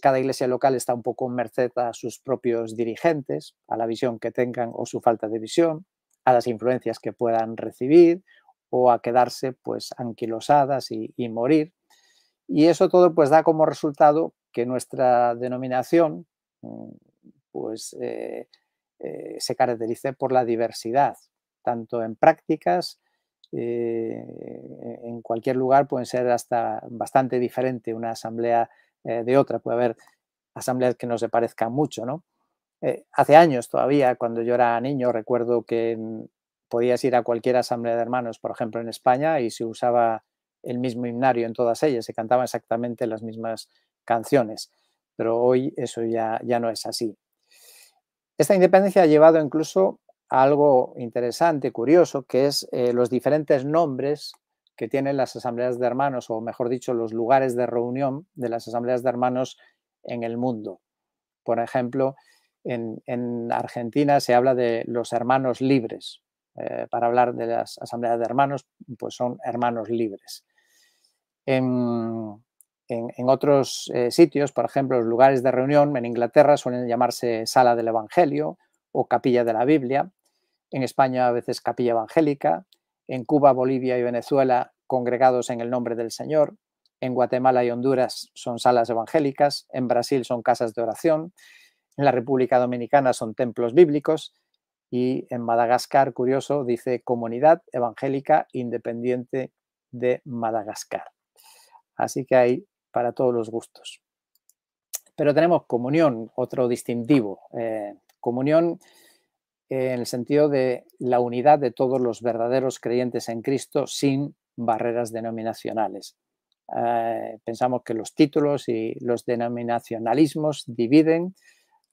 S2: Cada iglesia local está un poco en merced a sus propios dirigentes, a la visión que tengan o su falta de visión, a las influencias que puedan recibir o a quedarse pues anquilosadas y morir. Y eso todo pues da como resultado que nuestra denominación pues se caracterice por la diversidad, tanto en prácticas, en cualquier lugar pueden ser hasta bastante diferente una asamblea de otra, puede haber asambleas que no se parezcan mucho, ¿no? Hace años todavía, cuando yo era niño, recuerdo que podías ir a cualquier asamblea de hermanos, por ejemplo en España, y se usaba el mismo himnario en todas ellas, se cantaban exactamente las mismas canciones, pero hoy eso ya no es así. Esta independencia ha llevado incluso a algo interesante, curioso, que es los diferentes nombres que tienen las asambleas de hermanos, o mejor dicho, los lugares de reunión de las asambleas de hermanos en el mundo. Por ejemplo, en Argentina se habla de los hermanos libres. Para hablar de las asambleas de hermanos, pues son hermanos libres. En otros sitios, por ejemplo, los lugares de reunión en Inglaterra suelen llamarse sala del Evangelio o capilla de la Biblia. En España a veces capilla evangélica. En Cuba, Bolivia y Venezuela, congregados en el nombre del Señor. En Guatemala y Honduras son salas evangélicas. En Brasil son casas de oración. En la República Dominicana son templos bíblicos. Y en Madagascar, curioso, dice Comunidad Evangélica Independiente de Madagascar. Así que hay para todos los gustos. Pero tenemos comunión, otro distintivo. Comunión en el sentido de la unidad de todos los verdaderos creyentes en Cristo sin barreras denominacionales. Pensamos que los títulos y los denominacionalismos dividen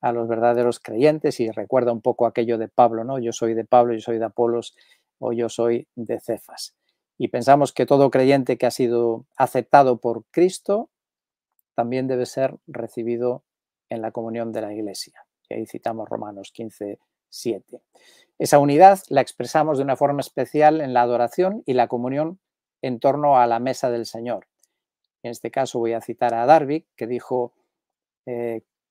S2: a los verdaderos creyentes y recuerda un poco aquello de Pablo, ¿no? Yo soy de Pablo, yo soy de Apolos o yo soy de Cefas. Y pensamos que todo creyente que ha sido aceptado por Cristo también debe ser recibido en la comunión de la Iglesia. Y ahí citamos Romanos 15, 7. Esa unidad la expresamos de una forma especial en la adoración y la comunión en torno a la mesa del Señor. En este caso voy a citar a Darby, que dijo,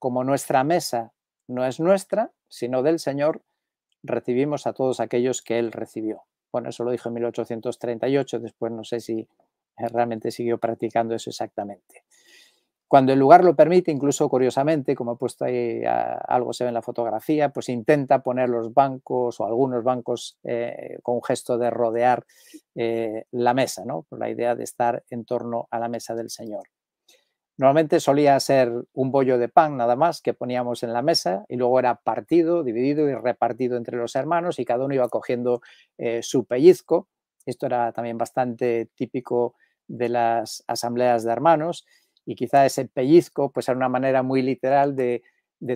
S2: como nuestra mesa no es nuestra, sino del Señor, recibimos a todos aquellos que Él recibió. Bueno, eso lo dijo en 1838, después no sé si realmente siguió practicando eso exactamente. Cuando el lugar lo permite, incluso curiosamente, como he puesto ahí, algo se ve en la fotografía, pues intenta poner los bancos o algunos bancos con un gesto de rodear la mesa, ¿no? Por la idea de estar en torno a la mesa del Señor. Normalmente solía ser un bollo de pan nada más que poníamos en la mesa y luego era partido, dividido y repartido entre los hermanos y cada uno iba cogiendo su pellizco. Esto era también bastante típico de las asambleas de hermanos y quizá ese pellizco pues era una manera muy literal de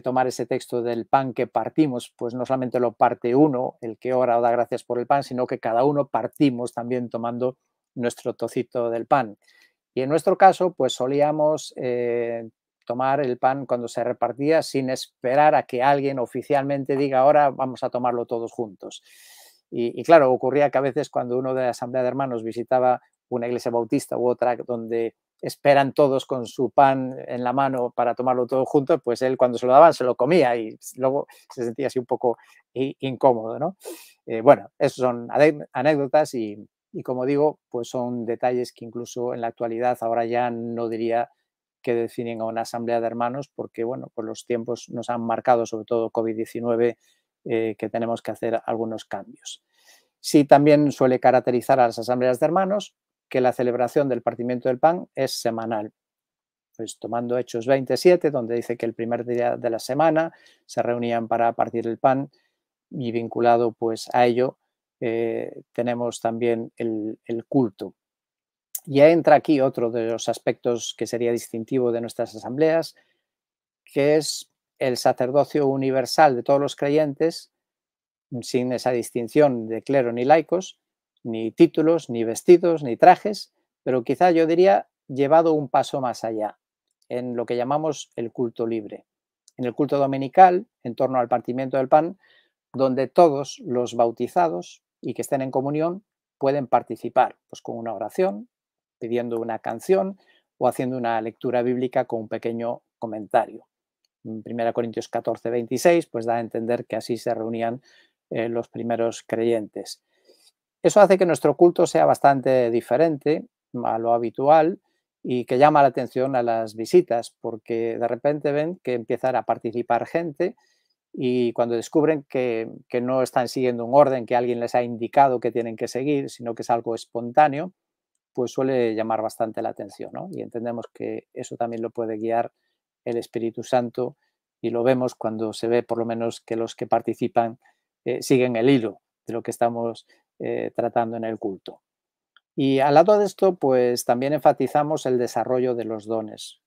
S2: tomar ese texto del pan que partimos, pues no solamente lo parte uno, el que ora o da gracias por el pan, sino que cada uno partimos también tomando nuestro trocito del pan. Y en nuestro caso, pues solíamos tomar el pan cuando se repartía sin esperar a que alguien oficialmente diga ahora vamos a tomarlo todos juntos. Y claro, ocurría que a veces cuando uno de la Asamblea de Hermanos visitaba una iglesia bautista u otra donde esperan todos con su pan en la mano para tomarlo todos juntos, pues él cuando se lo daban se lo comía y luego se sentía así un poco incómodo, ¿no? Bueno, esos son anécdotas y como digo, pues son detalles que incluso en la actualidad ahora ya no diría que definen a una asamblea de hermanos porque, bueno, pues los tiempos nos han marcado, sobre todo COVID-19, que tenemos que hacer algunos cambios. Sí, también suele caracterizar a las asambleas de hermanos que la celebración del partimiento del pan es semanal. Pues tomando Hechos 27, donde dice que el primer día de la semana se reunían para partir el pan y vinculado pues a ello tenemos también el culto. Ya entra aquí otro de los aspectos que sería distintivo de nuestras asambleas, que es el sacerdocio universal de todos los creyentes, sin esa distinción de clero ni laicos, ni títulos, ni vestidos, ni trajes, pero quizá yo diría llevado un paso más allá, en lo que llamamos el culto libre. En el culto dominical, en torno al partimiento del pan, donde todos los bautizados y que estén en comunión pueden participar, pues con una oración, pidiendo una canción o haciendo una lectura bíblica con un pequeño comentario. En 1 Corintios 14, 26, pues da a entender que así se reunían los primeros creyentes. Eso hace que nuestro culto sea bastante diferente a lo habitual y que llama la atención a las visitas, porque de repente ven que empiezan a participar gente y cuando descubren que no están siguiendo un orden que alguien les ha indicado que tienen que seguir, sino que es algo espontáneo, pues suele llamar bastante la atención, ¿no? Y entendemos que eso también lo puede guiar el Espíritu Santo y lo vemos cuando se ve por lo menos que los que participan siguen el hilo de lo que estamos tratando en el culto. Y al lado de esto, pues también enfatizamos el desarrollo de los dones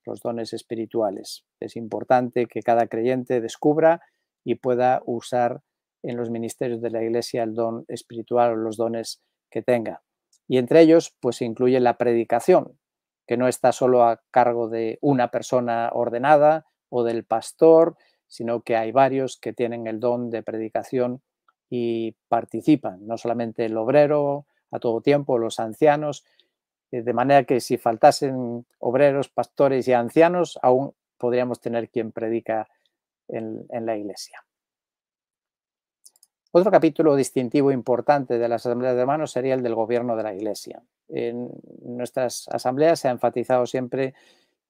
S2: espirituales. Es importante que cada creyente descubra y pueda usar en los ministerios de la Iglesia el don espiritual o los dones que tenga. Y entre ellos, pues se incluye la predicación, que no está solo a cargo de una persona ordenada o del pastor, sino que hay varios que tienen el don de predicación y participan, no solamente el obrero a todo tiempo, los ancianos, de manera que si faltasen obreros, pastores y ancianos, aún podríamos tener quien predica en la iglesia. Otro capítulo distintivo importante de las asambleas de hermanos sería el del gobierno de la iglesia. En nuestras asambleas se ha enfatizado siempre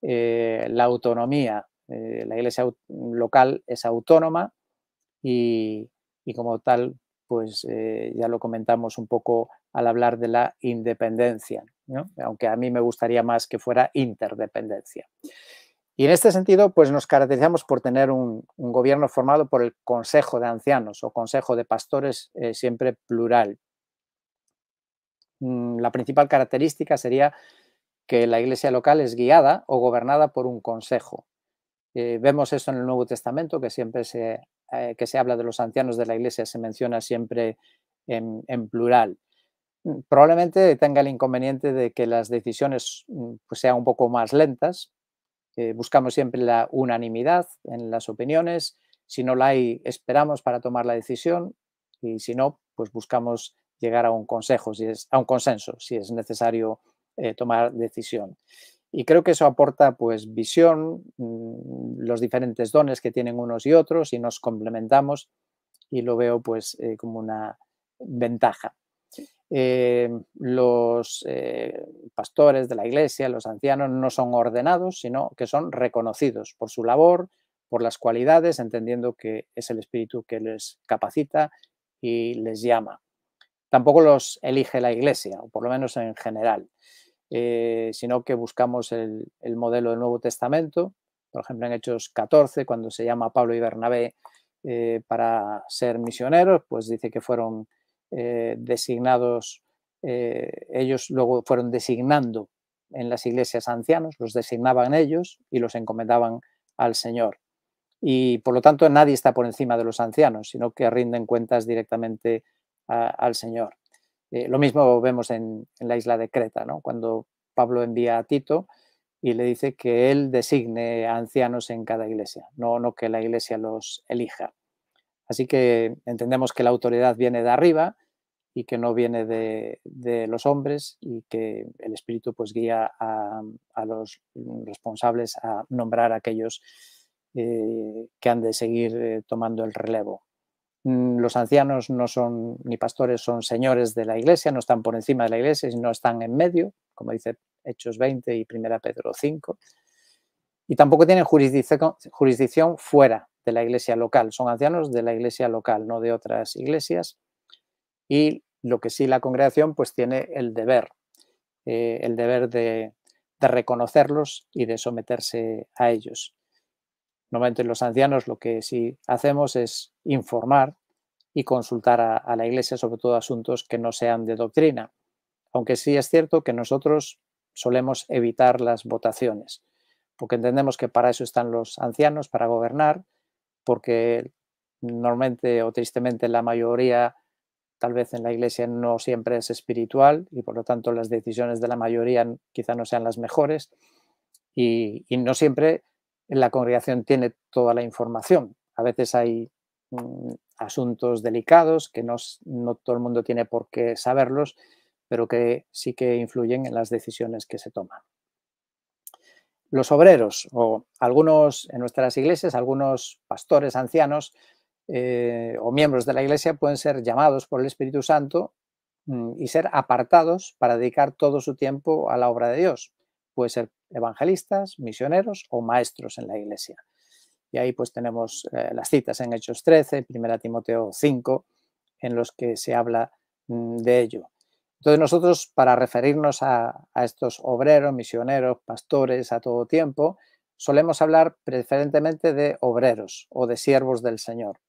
S2: la autonomía. La iglesia local es autónoma y como tal, pues ya lo comentamos un poco al hablar de la independencia, ¿no? Aunque a mí me gustaría más que fuera interdependencia. Y en este sentido, pues nos caracterizamos por tener un gobierno formado por el Consejo de Ancianos o Consejo de Pastores, siempre plural. La principal característica sería que la iglesia local es guiada o gobernada por un consejo. Vemos eso en el Nuevo Testamento, que siempre que se habla de los ancianos de la iglesia se menciona siempre en plural. Probablemente tenga el inconveniente de que las decisiones pues sean un poco más lentas. Buscamos siempre la unanimidad en las opiniones. Si no la hay, esperamos para tomar la decisión y si no, pues buscamos llegar a un consejo, a un consenso, si es necesario tomar decisión. Y creo que eso aporta pues visión, los diferentes dones que tienen unos y otros y nos complementamos y lo veo pues como una ventaja. Los pastores de la iglesia, los ancianos, no son ordenados, sino que son reconocidos por su labor, por las cualidades, entendiendo que es el Espíritu que les capacita y les llama. Tampoco los elige la iglesia, o por lo menos en general, sino que buscamos el modelo del Nuevo Testamento, por ejemplo en Hechos 14, cuando se llama a Pablo y Bernabé para ser misioneros, pues dice que fueron designados, ellos luego fueron designando en las iglesias ancianos, los designaban ellos y los encomendaban al Señor. Y por lo tanto nadie está por encima de los ancianos, sino que rinden cuentas directamente al Señor. Lo mismo vemos en la isla de Creta, ¿no? Cuando Pablo envía a Tito y le dice que él designe a ancianos en cada iglesia, no que la iglesia los elija. Así que entendemos que la autoridad viene de arriba y que no viene de los hombres y que el Espíritu pues guía a los responsables a nombrar a aquellos que han de seguir tomando el relevo. Los ancianos no son ni pastores, son señores de la iglesia, no están por encima de la iglesia, sino están en medio, como dice Hechos 20 y 1 Pedro 5. Y tampoco tienen jurisdicción fuera de la iglesia local, son ancianos de la iglesia local, no de otras iglesias. Y lo que sí la congregación pues tiene el deber de reconocerlos y de someterse a ellos. Normalmente los ancianos lo que sí hacemos es informar y consultar a la iglesia sobre todo asuntos que no sean de doctrina, aunque sí es cierto que nosotros solemos evitar las votaciones, porque entendemos que para eso están los ancianos, para gobernar, porque normalmente o tristemente la mayoría tal vez en la iglesia no siempre es espiritual y por lo tanto las decisiones de la mayoría quizá no sean las mejores y no siempre la congregación tiene toda la información. A veces hay asuntos delicados que no todo el mundo tiene por qué saberlos, pero que sí que influyen en las decisiones que se toman. Los obreros o algunos en nuestras iglesias, algunos pastores ancianos o miembros de la iglesia pueden ser llamados por el Espíritu Santo y ser apartados para dedicar todo su tiempo a la obra de Dios. Puede ser evangelistas, misioneros o maestros en la iglesia. Y ahí pues tenemos las citas en Hechos 13, 1 Timoteo 5, en los que se habla de ello. Entonces nosotros, para referirnos a estos obreros, misioneros, pastores a todo tiempo, solemos hablar preferentemente de obreros o de siervos del Señor,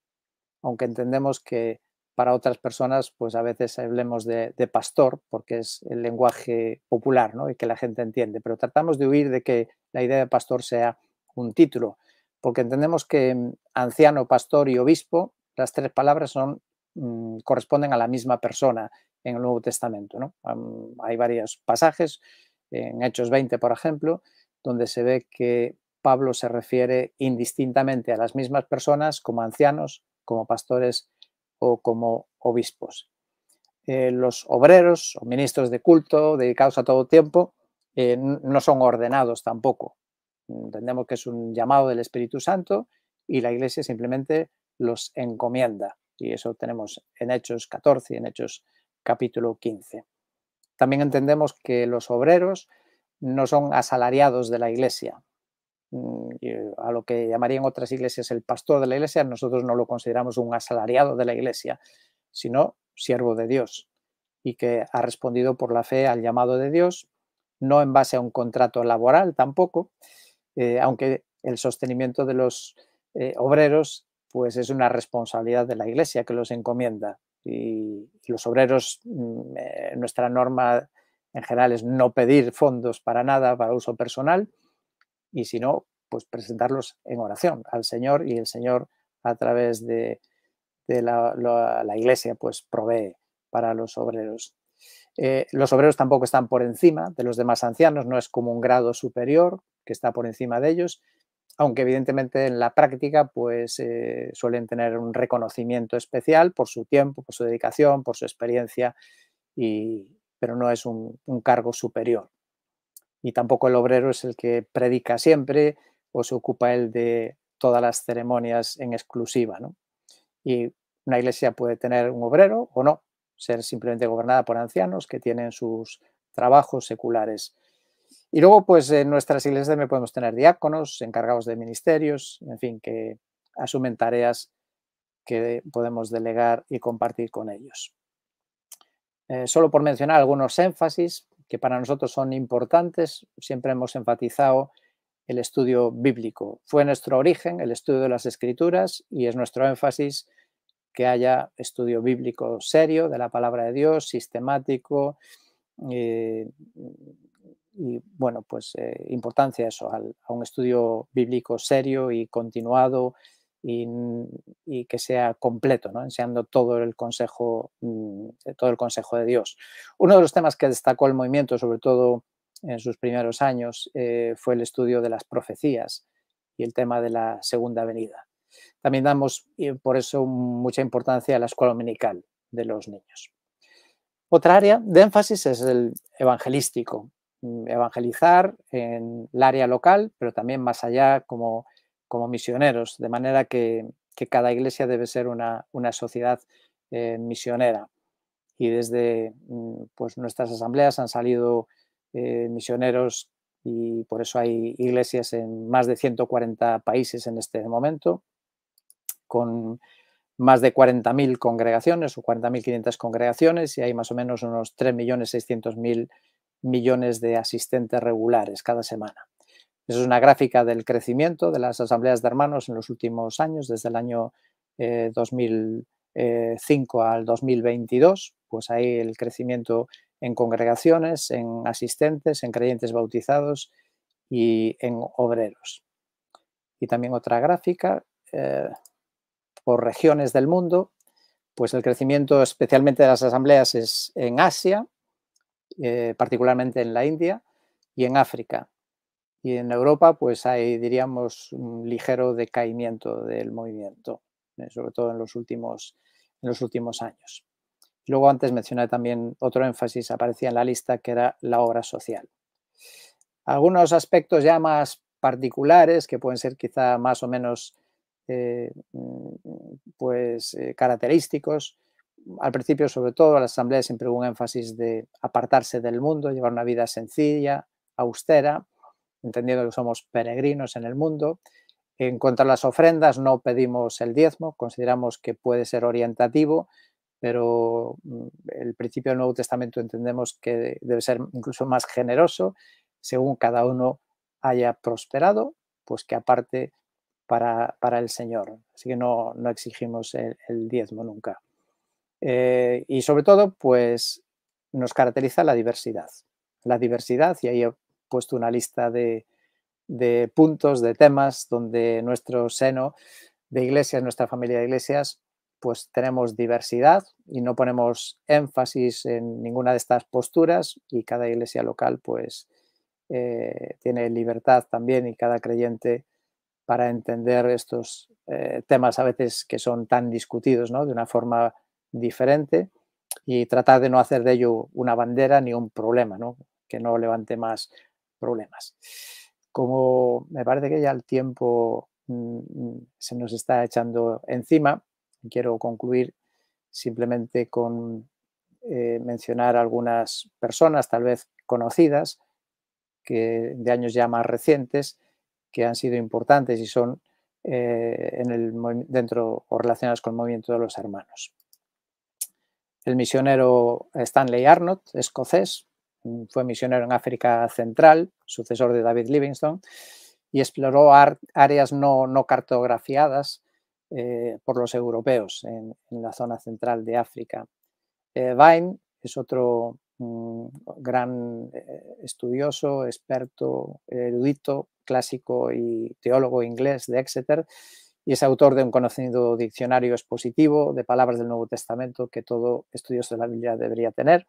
S2: aunque entendemos que para otras personas pues a veces hablemos de pastor porque es el lenguaje popular, ¿no? Y que la gente entiende, pero tratamos de huir de que la idea de pastor sea un título, porque entendemos que anciano, pastor y obispo, las tres palabras corresponden a la misma persona en el Nuevo Testamento, ¿no? Hay varios pasajes, en Hechos 20, por ejemplo, donde se ve que Pablo se refiere indistintamente a las mismas personas como ancianos, como pastores o como obispos. Los obreros o ministros de culto dedicados a todo tiempo no son ordenados tampoco. Entendemos que es un llamado del Espíritu Santo y la Iglesia simplemente los encomienda. Y eso tenemos en Hechos 14 y en Hechos capítulo 15. También entendemos que los obreros no son asalariados de la Iglesia. A lo que llamarían otras iglesias el pastor de la iglesia, nosotros no lo consideramos un asalariado de la iglesia, sino siervo de Dios y que ha respondido por la fe al llamado de Dios, no en base a un contrato laboral tampoco, aunque el sostenimiento de los obreros pues es una responsabilidad de la iglesia que los encomienda y los obreros, nuestra norma en general es no pedir fondos para nada, para uso personal, y si no, pues presentarlos en oración al Señor, y el Señor a través de la Iglesia pues provee para los obreros. Los obreros tampoco están por encima de los demás ancianos, no es como un grado superior que está por encima de ellos, aunque evidentemente en la práctica pues suelen tener un reconocimiento especial por su tiempo, por su dedicación, por su experiencia, pero no es un cargo superior. Y tampoco el obrero es el que predica siempre o se ocupa él de todas las ceremonias en exclusiva, ¿no? Y una iglesia puede tener un obrero o no, ser simplemente gobernada por ancianos que tienen sus trabajos seculares. Y luego, pues en nuestras iglesias también podemos tener diáconos, encargados de ministerios, en fin, que asumen tareas que podemos delegar y compartir con ellos. Solo por mencionar algunos énfasis que para nosotros son importantes, siempre hemos enfatizado el estudio bíblico. Fue nuestro origen, el estudio de las Escrituras, y es nuestro énfasis que haya estudio bíblico serio de la palabra de Dios, sistemático, y bueno, pues importancia eso, a un estudio bíblico serio y continuado y que sea completo, ¿no? Enseñando todo el consejo de Dios. Uno de los temas que destacó el movimiento, sobre todo en sus primeros años, fue el estudio de las profecías y el tema de la segunda venida. También damos por eso mucha importancia a la escuela dominical de los niños. Otra área de énfasis es el evangelístico, evangelizar en el área local, pero también más allá como misioneros, de manera que cada iglesia debe ser una sociedad misionera. Y desde pues nuestras asambleas han salido misioneros, y por eso hay iglesias en más de 140 países en este momento, con más de 40.000 congregaciones o 40.500 congregaciones, y hay más o menos unos 3.600.000 millones de asistentes regulares cada semana. Eso es una gráfica del crecimiento de las asambleas de hermanos en los últimos años, desde el año 2005 al 2022, pues ahí el crecimiento en congregaciones, en asistentes, en creyentes bautizados y en obreros. Y también otra gráfica por regiones del mundo, pues el crecimiento especialmente de las asambleas es en Asia, particularmente en la India y en África. Y en Europa pues hay, diríamos, un ligero decaimiento del movimiento, sobre todo en los últimos años. Luego antes mencioné también otro énfasis, aparecía en la lista, que era la obra social. Algunos aspectos ya más particulares que pueden ser quizá más o menos característicos. Al principio, sobre todo, la asamblea siempre hubo un énfasis de apartarse del mundo, llevar una vida sencilla, austera, entendiendo que somos peregrinos en el mundo. En cuanto a las ofrendas, no pedimos el diezmo, consideramos que puede ser orientativo, pero el principio del Nuevo Testamento entendemos que debe ser incluso más generoso, según cada uno haya prosperado, pues que aparte para el Señor. Así que no exigimos el diezmo nunca. Y sobre todo, pues nos caracteriza la diversidad. La diversidad, y ahí he puesto una lista de puntos, de temas, donde nuestro seno de iglesias, nuestra familia de iglesias, pues tenemos diversidad y no ponemos énfasis en ninguna de estas posturas, y cada iglesia local pues tiene libertad también, y cada creyente, para entender estos temas a veces que son tan discutidos, ¿no?, de una forma diferente, y tratar de no hacer de ello una bandera ni un problema, ¿no?, que no levante más problemas. Como me parece que ya el tiempo se nos está echando encima, quiero concluir simplemente con mencionar algunas personas, tal vez conocidas, que de años ya más recientes, que han sido importantes y son dentro o relacionadas con el movimiento de los hermanos. El misionero Stanley Arnott, escocés, fue misionero en África Central, sucesor de David Livingstone, y exploró áreas no cartografiadas por los europeos en la zona central de África. Vine es otro gran estudioso, experto, erudito, clásico y teólogo inglés de Exeter, y es autor de un conocido diccionario expositivo de palabras del Nuevo Testamento que todo estudioso de la Biblia debería tener,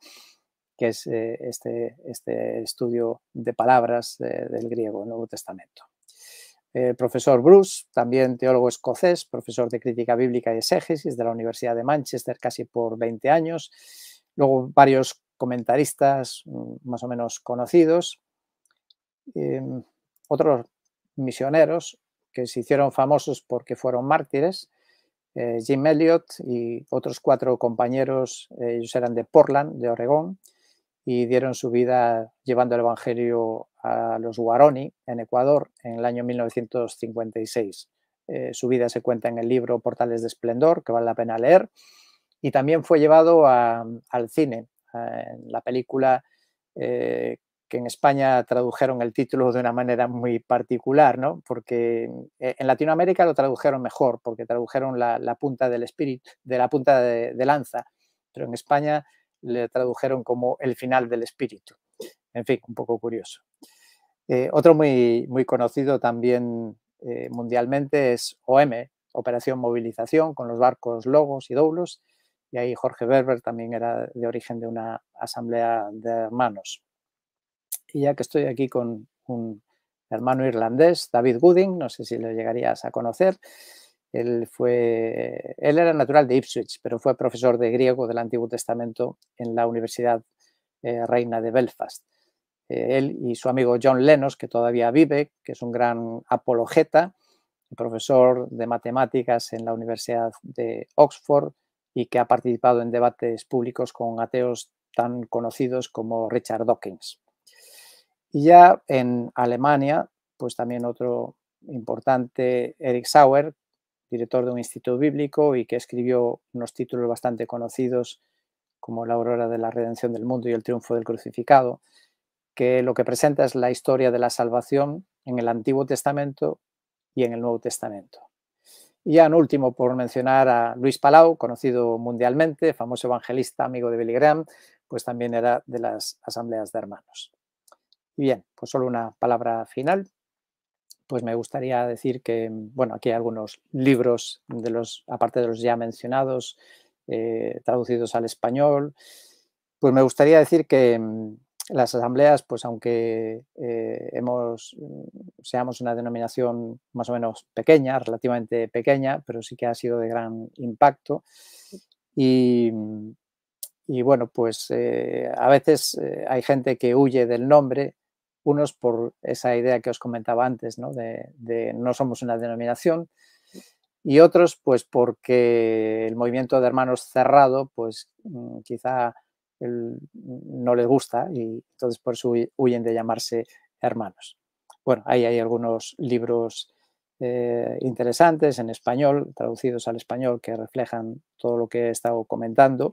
S2: que es este estudio de palabras del griego, del Nuevo Testamento. Profesor Bruce, también teólogo escocés, profesor de crítica bíblica y exégesis de la Universidad de Manchester casi por 20 años. Luego varios comentaristas más o menos conocidos. Otros misioneros que se hicieron famosos porque fueron mártires. Jim Elliot y otros 4 compañeros, ellos eran de Portland, de Oregón, y dieron su vida llevando el Evangelio a los Huaroni, en Ecuador, en el año 1956. Su vida se cuenta en el libro Portales de Esplendor, que vale la pena leer, y también fue llevado al cine, en la película que en España tradujeron el título de una manera muy particular, ¿no? Porque en Latinoamérica lo tradujeron mejor, porque tradujeron la punta del espíritu, de la punta de lanza, pero en España le tradujeron como el final del espíritu. En fin, un poco curioso. Otro muy conocido también mundialmente es OM, Operación Movilización, con los barcos Logos y Doulos, y ahí Jorge Berber también era de origen de una asamblea de hermanos. Y ya que estoy aquí con un hermano irlandés, David Gooding, no sé si lo llegarías a conocer. Él era natural de Ipswich, pero fue profesor de griego del Antiguo Testamento en la Universidad Reina de Belfast. Él y su amigo John Lennox, que todavía vive, que es un gran apologeta, profesor de matemáticas en la Universidad de Oxford y que ha participado en debates públicos con ateos tan conocidos como Richard Dawkins. Y ya en Alemania, pues también otro importante, Eric Sauer, director de un instituto bíblico y que escribió unos títulos bastante conocidos como La aurora de la redención del mundo y El triunfo del crucificado, que lo que presenta es la historia de la salvación en el Antiguo Testamento y en el Nuevo Testamento. Y ya en último, por mencionar a Luis Palau, conocido mundialmente, famoso evangelista, amigo de Billy Graham, pues también era de las asambleas de hermanos. Y bien, pues solo una palabra final. Pues me gustaría decir que, bueno, aquí hay algunos libros, aparte de los ya mencionados, traducidos al español. Pues me gustaría decir que las asambleas, pues aunque seamos una denominación más o menos pequeña, relativamente pequeña, pero sí que ha sido de gran impacto. Y bueno, pues a veces hay gente que huye del nombre, unos por esa idea que os comentaba antes, ¿no? De no somos una denominación, y otros pues porque el movimiento de hermanos cerrado pues quizá no les gusta y entonces por eso huyen de llamarse hermanos. Bueno, ahí hay algunos libros interesantes en español, traducidos al español, que reflejan todo lo que he estado comentando,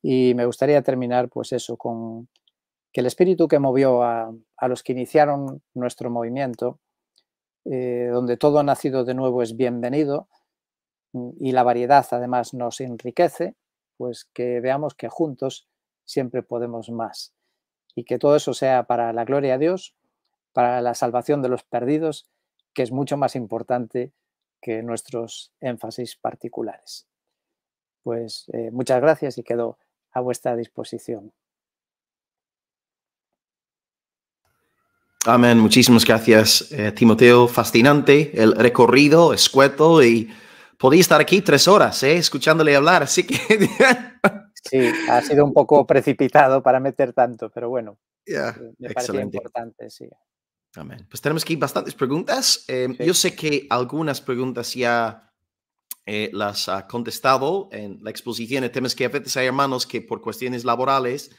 S2: y me gustaría terminar pues eso, con que el espíritu que movió a los que iniciaron nuestro movimiento, donde todo nacido de nuevo es bienvenido y la variedad además nos enriquece, pues que veamos que juntos siempre podemos más y que todo eso sea para la gloria de Dios, para la salvación de los perdidos, que es mucho más importante que nuestros énfasis particulares. Pues muchas gracias y quedo a vuestra disposición.
S1: Amén. Muchísimas gracias, Timoteo. Fascinante el recorrido, escueto, y podía estar aquí 3 horas, escuchándole hablar, así que...
S2: Sí, ha sido un poco precipitado para meter tanto, pero bueno, me parecía importante, sí.
S1: Amén. Pues tenemos aquí bastantes preguntas.
S2: Sí.
S1: Yo sé que algunas preguntas ya las ha contestado en la exposición. El tema es que a veces hay hermanos que por cuestiones laborales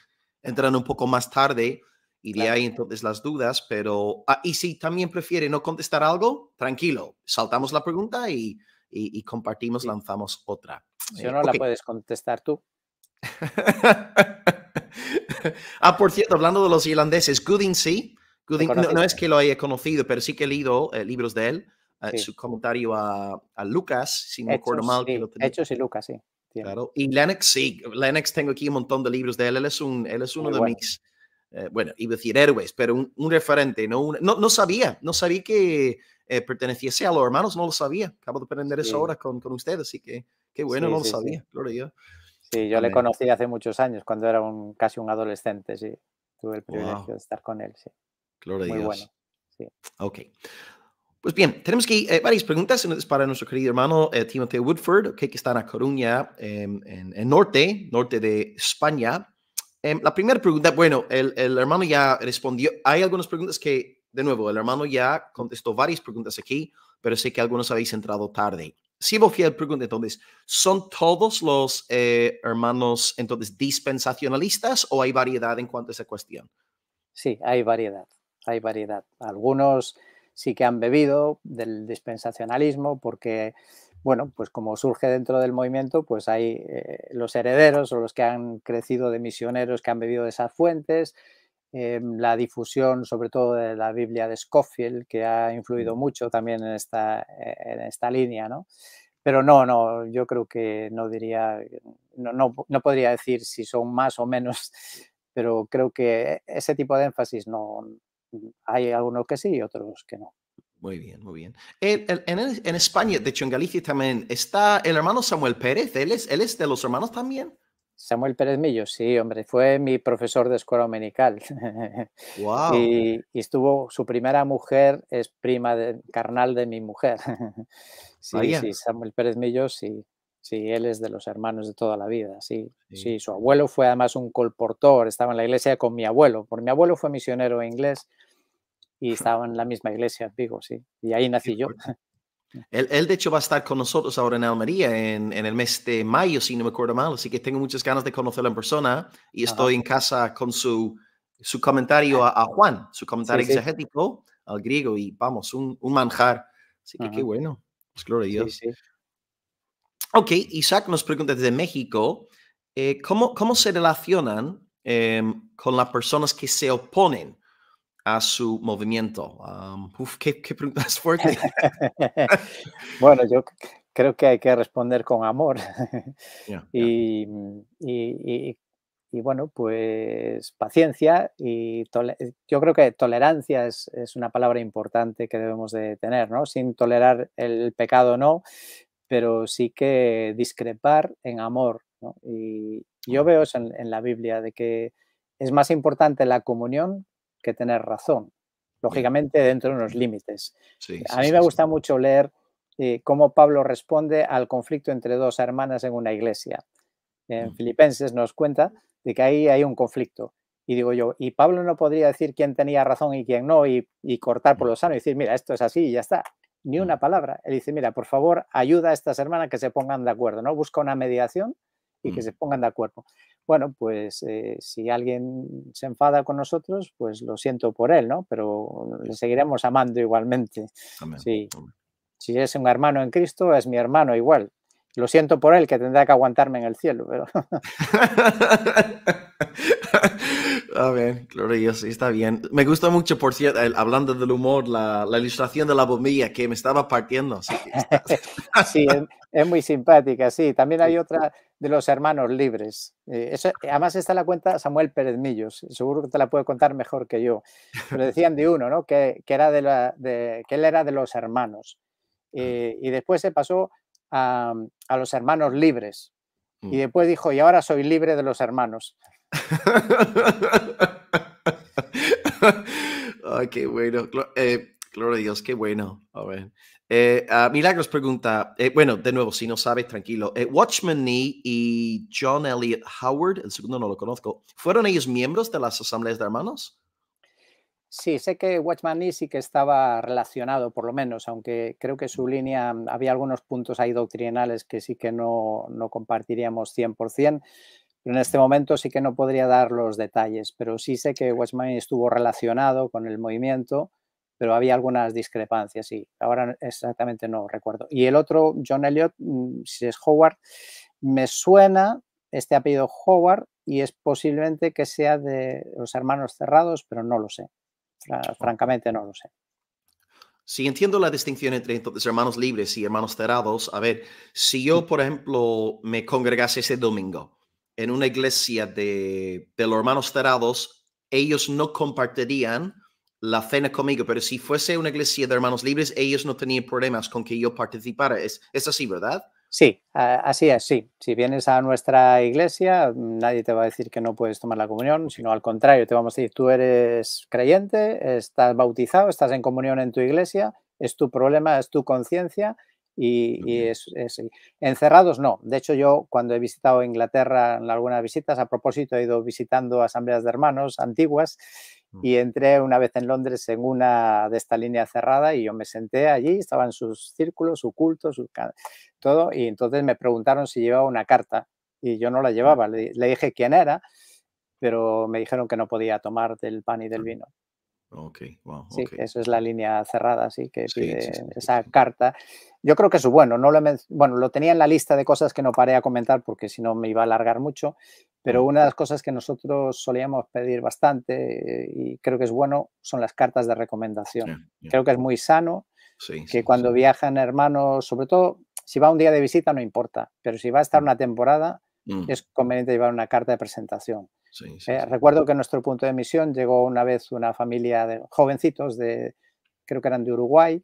S1: entran un poco más tarde y de ahí entonces las dudas, pero... y si también prefiere no contestar algo, tranquilo, saltamos la pregunta y compartimos, sí. Lanzamos otra.
S2: Si no, la puedes contestar tú.
S1: Por cierto, hablando de los irlandeses, Gooding sí. Gooding, no es que lo haya conocido, pero sí que he leído libros de él. Sí. Su comentario a Lucas, si no me acuerdo mal.
S2: Sí,
S1: que lo tenía.
S2: Hechos y Lucas, sí. tiene.
S1: claro. Y Lennox, sí, Lennox tengo aquí un montón de libros de él. Él es uno
S2: Muy
S1: de
S2: bueno.
S1: mis, bueno, iba a decir héroes, pero un referente. No sabía que perteneciese a los hermanos, no lo sabía. Acabo de aprender eso
S2: Sí,
S1: ahora con ustedes, así que qué bueno,
S2: sí,
S1: no lo
S2: sí, sí.
S1: sabía. Gloria a Dios.
S2: Sí, yo le
S1: Amén.
S2: conocí hace muchos años, cuando era casi un adolescente, sí. Tuve el privilegio
S1: Wow,
S2: de estar con él, sí.
S1: gloria a
S2: Muy
S1: Dios.
S2: bueno, sí.
S1: Ok. Pues bien, tenemos aquí varias preguntas para nuestro querido hermano Timothy Woodford, que está en A Coruña, en norte de España. La primera pregunta, bueno, el hermano ya respondió. Hay algunas preguntas que, de nuevo, el hermano ya contestó varias preguntas aquí, pero sé que algunos habéis entrado tarde. Sibo Fiel pregunta entonces, ¿son todos los hermanos entonces dispensacionalistas o hay variedad en cuanto a esa cuestión?
S2: Sí, hay variedad, hay variedad. Algunos sí que han bebido del dispensacionalismo porque, bueno, pues como surge dentro del movimiento, pues hay los herederos o los que han crecido de misioneros que han bebido de esas fuentes, la difusión sobre todo de la Biblia de Scofield, que ha influido mucho también en esta línea, ¿no? Pero no, yo creo que no diría, no podría decir si son más o menos, pero creo que ese tipo de énfasis no, hay algunos que sí y otros que no.
S1: Muy bien, muy bien. En España, de hecho en Galicia también, está el hermano Samuel Pérez. Él es de los hermanos también.
S2: Samuel Pérez Millo, sí, hombre, fue mi profesor de escuela dominical.
S1: Wow,
S2: Y estuvo, su primera mujer es carnal de mi mujer. Sí,
S1: vaya.
S2: sí, Samuel Pérez Millo, sí, sí, él es de los hermanos de toda la vida, sí,
S1: Sí,
S2: sí, su abuelo fue además un colportor, estaba en la iglesia con mi abuelo, porque mi abuelo fue misionero inglés y estaba en la misma iglesia en Vigo, sí, y ahí
S1: qué
S2: nací yo.
S1: fuerte. Él, de hecho, va a estar con nosotros ahora en Almería en el mes de mayo, si no me acuerdo mal. Así que tengo muchas ganas de conocerlo en persona y
S2: Ajá,
S1: estoy en casa con su comentario a Juan, su
S2: sí,
S1: comentario
S2: sí,
S1: exegético al griego y vamos, un manjar. Así que qué
S2: ujú,
S1: bueno. Pues gloria a
S2: sí,
S1: Dios.
S2: sí.
S1: Ok, Isaac nos pregunta desde México, ¿cómo se relacionan con las personas que se oponen a su movimiento? Qué pregunta es fuerte.
S2: Bueno, yo creo que hay que responder con amor.
S1: Ya, ya.
S2: Y, y bueno, pues paciencia yo creo que tolerancia es una palabra importante que debemos de tener, ¿no? Sin tolerar el pecado, no, pero sí que discrepar en amor, ¿no? Y yo
S1: Amén.
S2: veo eso en la Biblia, de que es más importante la comunión que tener razón,
S1: Ya.
S2: lógicamente dentro de unos límites.
S1: Sí,
S2: A
S1: sí,
S2: mí
S1: sí,
S2: me
S1: sí.
S2: gusta mucho leer cómo Pablo responde al conflicto entre dos hermanas en una iglesia. En
S1: Mm,
S2: Filipenses nos cuenta de que ahí hay un conflicto. Y digo yo, ¿y Pablo no podría decir quién tenía razón y quién no y cortar por
S1: mm,
S2: lo sano y decir, mira, esto es así y ya está? Ni
S1: mm.
S2: una palabra. Él dice, mira, por favor, ayuda a estas hermanas que se pongan de acuerdo, ¿no? Busca una mediación y que se
S1: Mm.
S2: pongan de acuerdo. Bueno, pues si alguien se enfada con nosotros, pues lo siento por él, ¿no? Pero le seguiremos amando igualmente.
S1: Amén.
S2: Sí,
S1: Amén.
S2: si es un hermano en Cristo, es mi hermano igual. Lo siento por él, que tendrá que aguantarme en el cielo, pero
S1: Amén. Gloria a Dios, sí, está bien. Me gusta mucho, por cierto, hablando del humor, la ilustración de la bombilla que me estaba partiendo. Así que está.
S2: sí, es muy simpática, sí. También
S1: Sí.
S2: hay otra de los hermanos libres. Además, esta la cuenta Samuel Pérez Millos, seguro que te la puede contar mejor que yo. Pero decían de uno, ¿no? Que era que él era de los hermanos.
S1: Ah,
S2: Y después se pasó a los hermanos libres. Y
S1: mm.
S2: después dijo, y ahora soy libre de los hermanos.
S1: Ay, qué bueno. Gloria a Dios, qué bueno. A ver. Milagros pregunta, bueno, de nuevo, si no sabes, tranquilo. Watchman Nee y John Elliot Howard, el segundo no lo conozco, ¿fueron ellos miembros de las asambleas de hermanos?
S2: Sí, sé que Watchman Nee sí que estaba relacionado, por lo menos, aunque creo que su línea, había algunos puntos ahí doctrinales que sí que no compartiríamos 100%, pero en este momento sí que no podría dar los detalles, pero sí sé que Watchman Nee estuvo relacionado con el movimiento, pero había algunas discrepancias, sí. Ahora exactamente no recuerdo. Y el otro, John Elliot, si es Howard, me suena este apellido Howard y es posiblemente que sea de los hermanos cerrados, pero no lo sé.
S1: Ok.
S2: Francamente no lo sé.
S1: Sí, entiendo la distinción entre entonces hermanos libres y hermanos cerrados. A ver, si yo, por ejemplo, me congregase ese domingo en una iglesia de los hermanos cerrados, ellos no compartirían la cena conmigo, pero si fuese una iglesia de hermanos libres, ellos no tenían problemas con que yo participara. Es así, ¿verdad?
S2: Sí, así es, sí. Si vienes a nuestra iglesia, nadie te va a decir que no puedes tomar la comunión,
S1: Ok.
S2: sino al contrario, te vamos a decir, tú eres creyente, estás bautizado, estás en comunión en tu iglesia, es tu problema, es tu conciencia
S1: Muy
S2: y
S1: bien.
S2: es encerrados no. De hecho, yo cuando he visitado Inglaterra en algunas visitas, a propósito, he ido visitando asambleas de hermanos antiguas
S1: Mm.
S2: y entré una vez en Londres en una de esta línea cerrada y yo me senté allí, estaban sus círculos, su culto, todo, y entonces me preguntaron si llevaba una carta y yo no la
S1: Ah,
S2: llevaba. Le dije quién era, pero me dijeron que no podía tomar del pan y del
S1: ah,
S2: vino.
S1: ok, wow,
S2: Sí,
S1: ok.
S2: eso es la línea cerrada, sí, que
S1: Sí, sí, sí,
S2: pide
S1: sí,
S2: esa
S1: sí.
S2: carta. Yo creo que es bueno, no bueno, lo tenía en la lista de cosas que no paré a comentar porque si no me iba a alargar mucho, pero
S1: Mm,
S2: una de las cosas que nosotros solíamos pedir bastante y creo que es bueno son las cartas de recomendación.
S1: yeah, yeah.
S2: Creo que es muy sano
S1: Sí,
S2: que
S1: sí, sí.
S2: cuando viajan hermanos, sobre todo si va un día de visita no importa, pero si va a estar
S1: Mm,
S2: una temporada
S1: mm,
S2: es conveniente llevar una carta de presentación.
S1: sí, sí, sí.
S2: Recuerdo que en nuestro punto de misión llegó una vez una familia de jovencitos, creo que eran de Uruguay,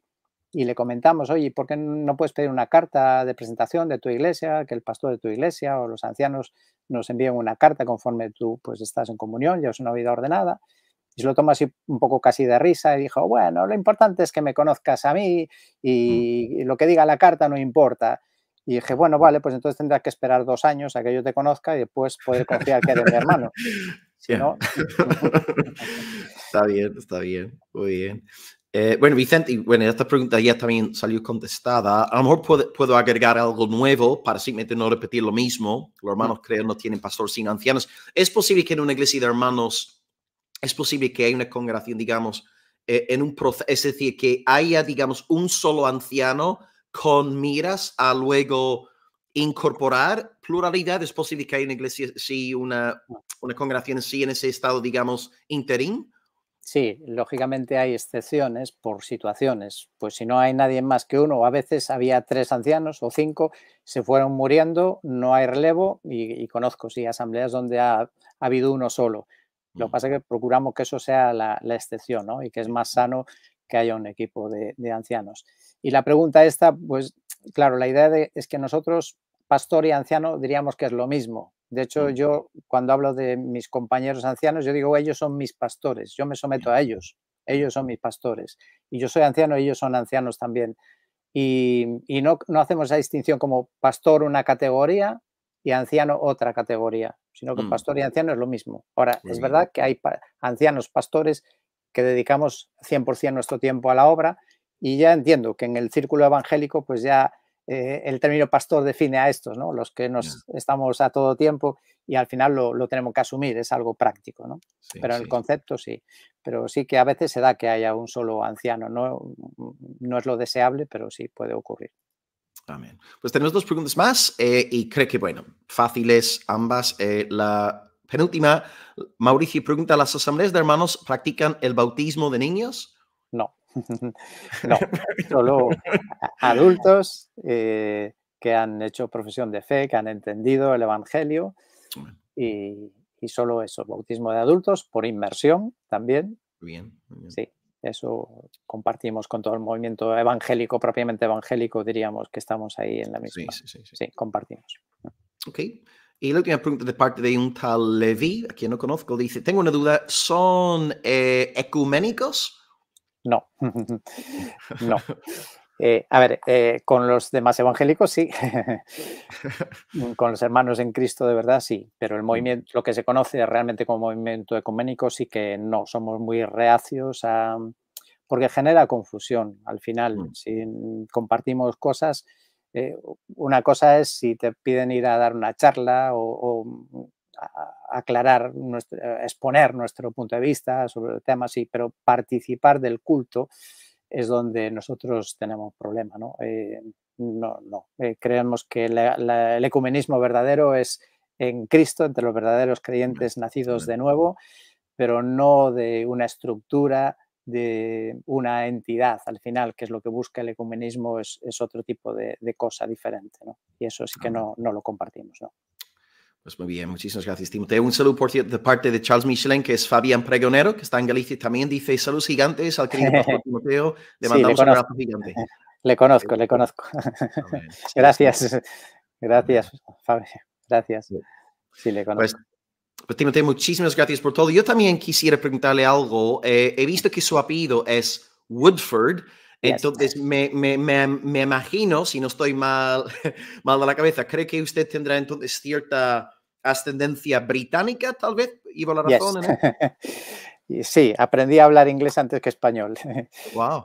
S2: y le comentamos, oye, ¿por qué no puedes pedir una carta de presentación de tu iglesia, que el pastor de tu iglesia o los ancianos nos envíen una carta conforme tú pues estás en comunión, llevas una vida ordenada? Y se lo tomó así un poco casi de risa y dijo, bueno, lo importante es que me conozcas a mí
S1: Mm,
S2: y lo que diga la carta no importa. Y dije,
S1: mm.
S2: bueno, vale, pues entonces tendrás que esperar 2 años a que yo te conozca y después poder confiar que eres mi hermano. Si
S1: Yeah.
S2: no, ujú,
S1: Está bien, muy bien. Bueno, Vicente, y bueno, esta pregunta ya también salió contestada. A lo mejor puedo agregar algo nuevo para simplemente no repetir lo mismo. Los
S2: mm,
S1: hermanos creo no tienen pastor sin ancianos. Es posible que en una iglesia de hermanos, es posible que haya una congregación, digamos, en un proceso, es decir, que haya, digamos, un solo anciano con miras a luego incorporar pluralidad. Es posible que haya una iglesia, sí, una congregación sí en ese estado, digamos, interín.
S2: sí, lógicamente hay excepciones por situaciones. Pues si no hay nadie más que uno, o a veces había 3 ancianos o 5, se fueron muriendo, no hay relevo y conozco, sí, asambleas donde ha habido uno solo. Lo que
S1: Mm,
S2: pasa es que procuramos que eso sea la excepción, ¿no? Y que es
S1: sí,
S2: más sano que haya un equipo de ancianos. Y la pregunta esta, pues claro, la idea es que nosotros, pastor y anciano, diríamos que es lo mismo. De hecho,
S1: mm,
S2: yo cuando hablo de mis compañeros ancianos, yo digo, ellos son mis pastores, yo me someto
S1: yeah,
S2: a ellos,
S1: yeah,
S2: ellos son mis pastores. Y yo soy anciano, ellos son ancianos también. Y no hacemos esa distinción como pastor una categoría y anciano otra categoría, sino que
S1: mm,
S2: pastor y anciano es lo mismo. Ahora,
S1: muy
S2: es
S1: bien.
S2: verdad que hay ancianos pastores que dedicamos 100% nuestro tiempo a la obra y ya entiendo que en el círculo evangélico pues ya el término pastor define a estos, ¿no? Los que
S1: Yeah,
S2: nos estamos a todo tiempo y al final lo tenemos que asumir, es algo práctico, ¿no?
S1: sí,
S2: Pero en el
S1: sí, sí.
S2: concepto sí, pero sí que a veces se da que haya un solo anciano, no es lo deseable, pero sí puede ocurrir.
S1: Amén. Pues tenemos dos preguntas más y creo que, bueno, fáciles ambas. La penúltima, Mauricio pregunta, ¿las asambleas de hermanos practican el bautismo de niños?
S2: No, no, solo adultos que han hecho profesión de fe, que han entendido el Evangelio
S1: Bueno,
S2: y solo eso, bautismo de adultos por inmersión también,
S1: muy bien, muy bien.
S2: sí, eso compartimos con todo el movimiento evangélico, propiamente evangélico, diríamos que estamos ahí en la
S1: Sí,
S2: misma,
S1: sí, sí, sí.
S2: sí, compartimos.
S1: Ok. Y la última pregunta de parte de un tal Levi, a quien no conozco, dice, tengo una duda, ¿son ecuménicos?
S2: No, no. A ver, con los demás evangélicos sí, con los hermanos en Cristo de verdad sí, pero el
S1: Mm,
S2: movimiento, lo que se conoce realmente como movimiento ecuménico sí que no, somos muy reacios porque genera confusión al final.
S1: mm,
S2: Si compartimos cosas, una cosa es si te piden ir a dar una charla o aclarar, exponer nuestro punto de vista sobre el tema, sí, pero participar del culto es donde nosotros tenemos problema, ¿no? No. Creemos que el ecumenismo verdadero es en Cristo, entre los verdaderos
S1: amén,
S2: creyentes nacidos
S1: amén.
S2: de nuevo, pero no de una estructura de una entidad al final, que es lo que busca el ecumenismo, es otro tipo de cosa diferente, ¿no? Y eso sí que
S1: Amén.
S2: no lo compartimos, ¿no?
S1: Pues muy bien, muchísimas gracias, Timoteo. Un saludo por cierto de parte de Charles Michelin, que es Fabián Pregonero, que está en Galicia. También dice saludos gigantes al querido pastor Timoteo. Le
S2: Sí, le
S1: mandamos un
S2: conozco.
S1: abrazo gigante.
S2: Le conozco, le conozco.
S1: Amén. Sí, es muy
S2: Gracias,
S1: amén.
S2: gracias, Fabio. Gracias. Sí, le
S1: Pues,
S2: conozco.
S1: pues, Timoteo, muchísimas gracias por todo. Yo también quisiera preguntarle algo. He visto que su apellido es Woodford,
S2: Yes.
S1: entonces me imagino, si no estoy mal, mal de la cabeza, creo que usted tendrá entonces cierta ascendencia británica, tal vez. ¿Iba la
S2: Yes.
S1: razón en eso?
S2: Y sí, aprendí a hablar inglés antes que español.
S1: Wow.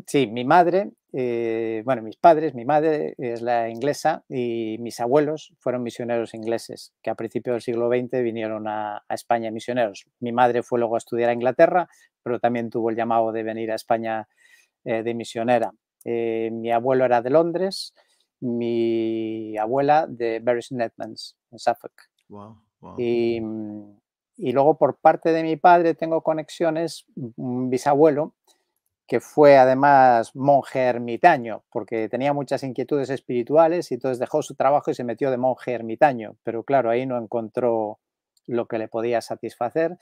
S2: Sí, mi madre, bueno, mis padres, mi madre es la inglesa y mis abuelos fueron misioneros ingleses, que a principios del siglo XX vinieron a España misioneros. Mi madre fue luego a estudiar a Inglaterra, pero también tuvo el llamado de venir a España de misionera. Mi abuelo era de Londres, mi abuela de Bury St Edmunds, en Suffolk.
S1: Wow, wow.
S2: Y, y luego por parte de mi padre tengo conexiones, un bisabuelo que fue además monje ermitaño, porque tenía muchas inquietudes espirituales y entonces dejó su trabajo y se metió de monje ermitaño, pero claro, ahí no encontró lo que le podía satisfacer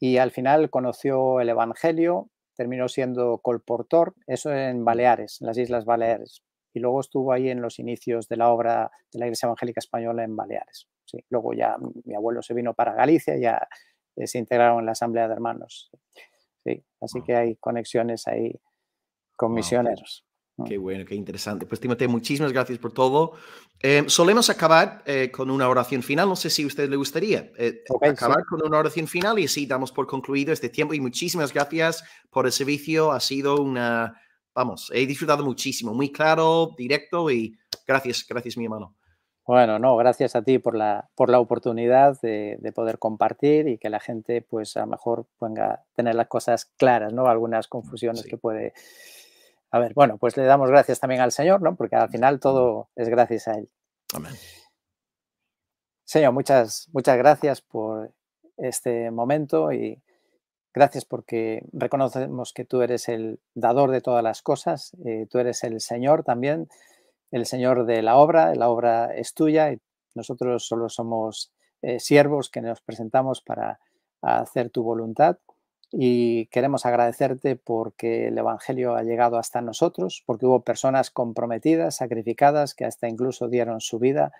S2: y al final conoció el Evangelio, terminó siendo colportor, eso en Baleares, en las Islas Baleares, y luego estuvo ahí en los inicios de la obra de la Iglesia Evangélica Española en Baleares. Sí, luego ya mi abuelo se vino para Galicia, ya se integraron en la Asamblea de Hermanos. Sí, así que hay conexiones ahí con
S1: Wow,
S2: misioneros.
S1: qué bueno, qué interesante. Pues Timoteo, muchísimas gracias por todo. Solemos acabar con una oración final. No sé si a usted le gustaría
S2: Ok, sí.
S1: acabar con una oración final y así damos por concluido este tiempo. Y muchísimas gracias por el servicio. Ha sido una, vamos, he disfrutado muchísimo, muy claro, directo y gracias, gracias mi hermano.
S2: Bueno, no, gracias a ti por la oportunidad de poder compartir y que la gente, pues, a lo mejor pueda tener las cosas claras, ¿no? Algunas confusiones que
S1: Sí,
S2: puede haber. Bueno, pues le damos gracias también al Señor, ¿no? Porque al final todo es gracias a Él.
S1: amén.
S2: Señor, muchas gracias por este momento y gracias porque reconocemos que tú eres el dador de todas las cosas, tú eres el Señor también, el Señor de la obra es tuya y nosotros solo somos siervos que nos presentamos para hacer tu voluntad y queremos agradecerte porque el Evangelio ha llegado hasta nosotros, porque hubo personas comprometidas, sacrificadas, que hasta incluso dieron su vida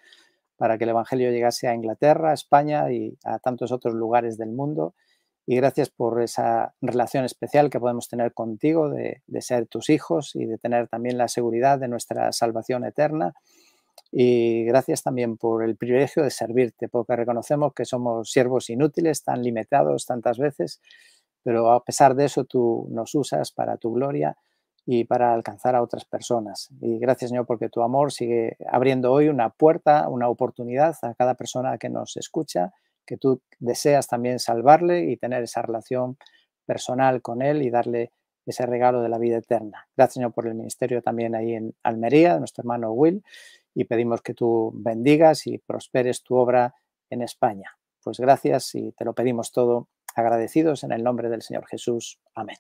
S2: para que el Evangelio llegase a Inglaterra, a España y a tantos otros lugares del mundo. Y gracias por esa relación especial que podemos tener contigo, de ser tus hijos y de tener también la seguridad de nuestra salvación eterna. Y gracias también por el privilegio de servirte, porque reconocemos que somos siervos inútiles, tan limitados tantas veces, pero a pesar de eso tú nos usas para tu gloria y para alcanzar a otras personas. Y gracias, Señor, porque tu amor sigue abriendo hoy una puerta, una oportunidad a cada persona que nos escucha, que tú deseas también salvarle y tener esa relación personal con él y darle ese regalo de la vida eterna. Gracias, Señor, por el ministerio también ahí en Almería, de nuestro hermano Will, y pedimos que tú bendigas y prosperes tu obra en España. Pues gracias y te lo pedimos todo agradecidos en el nombre del Señor Jesús. Amén.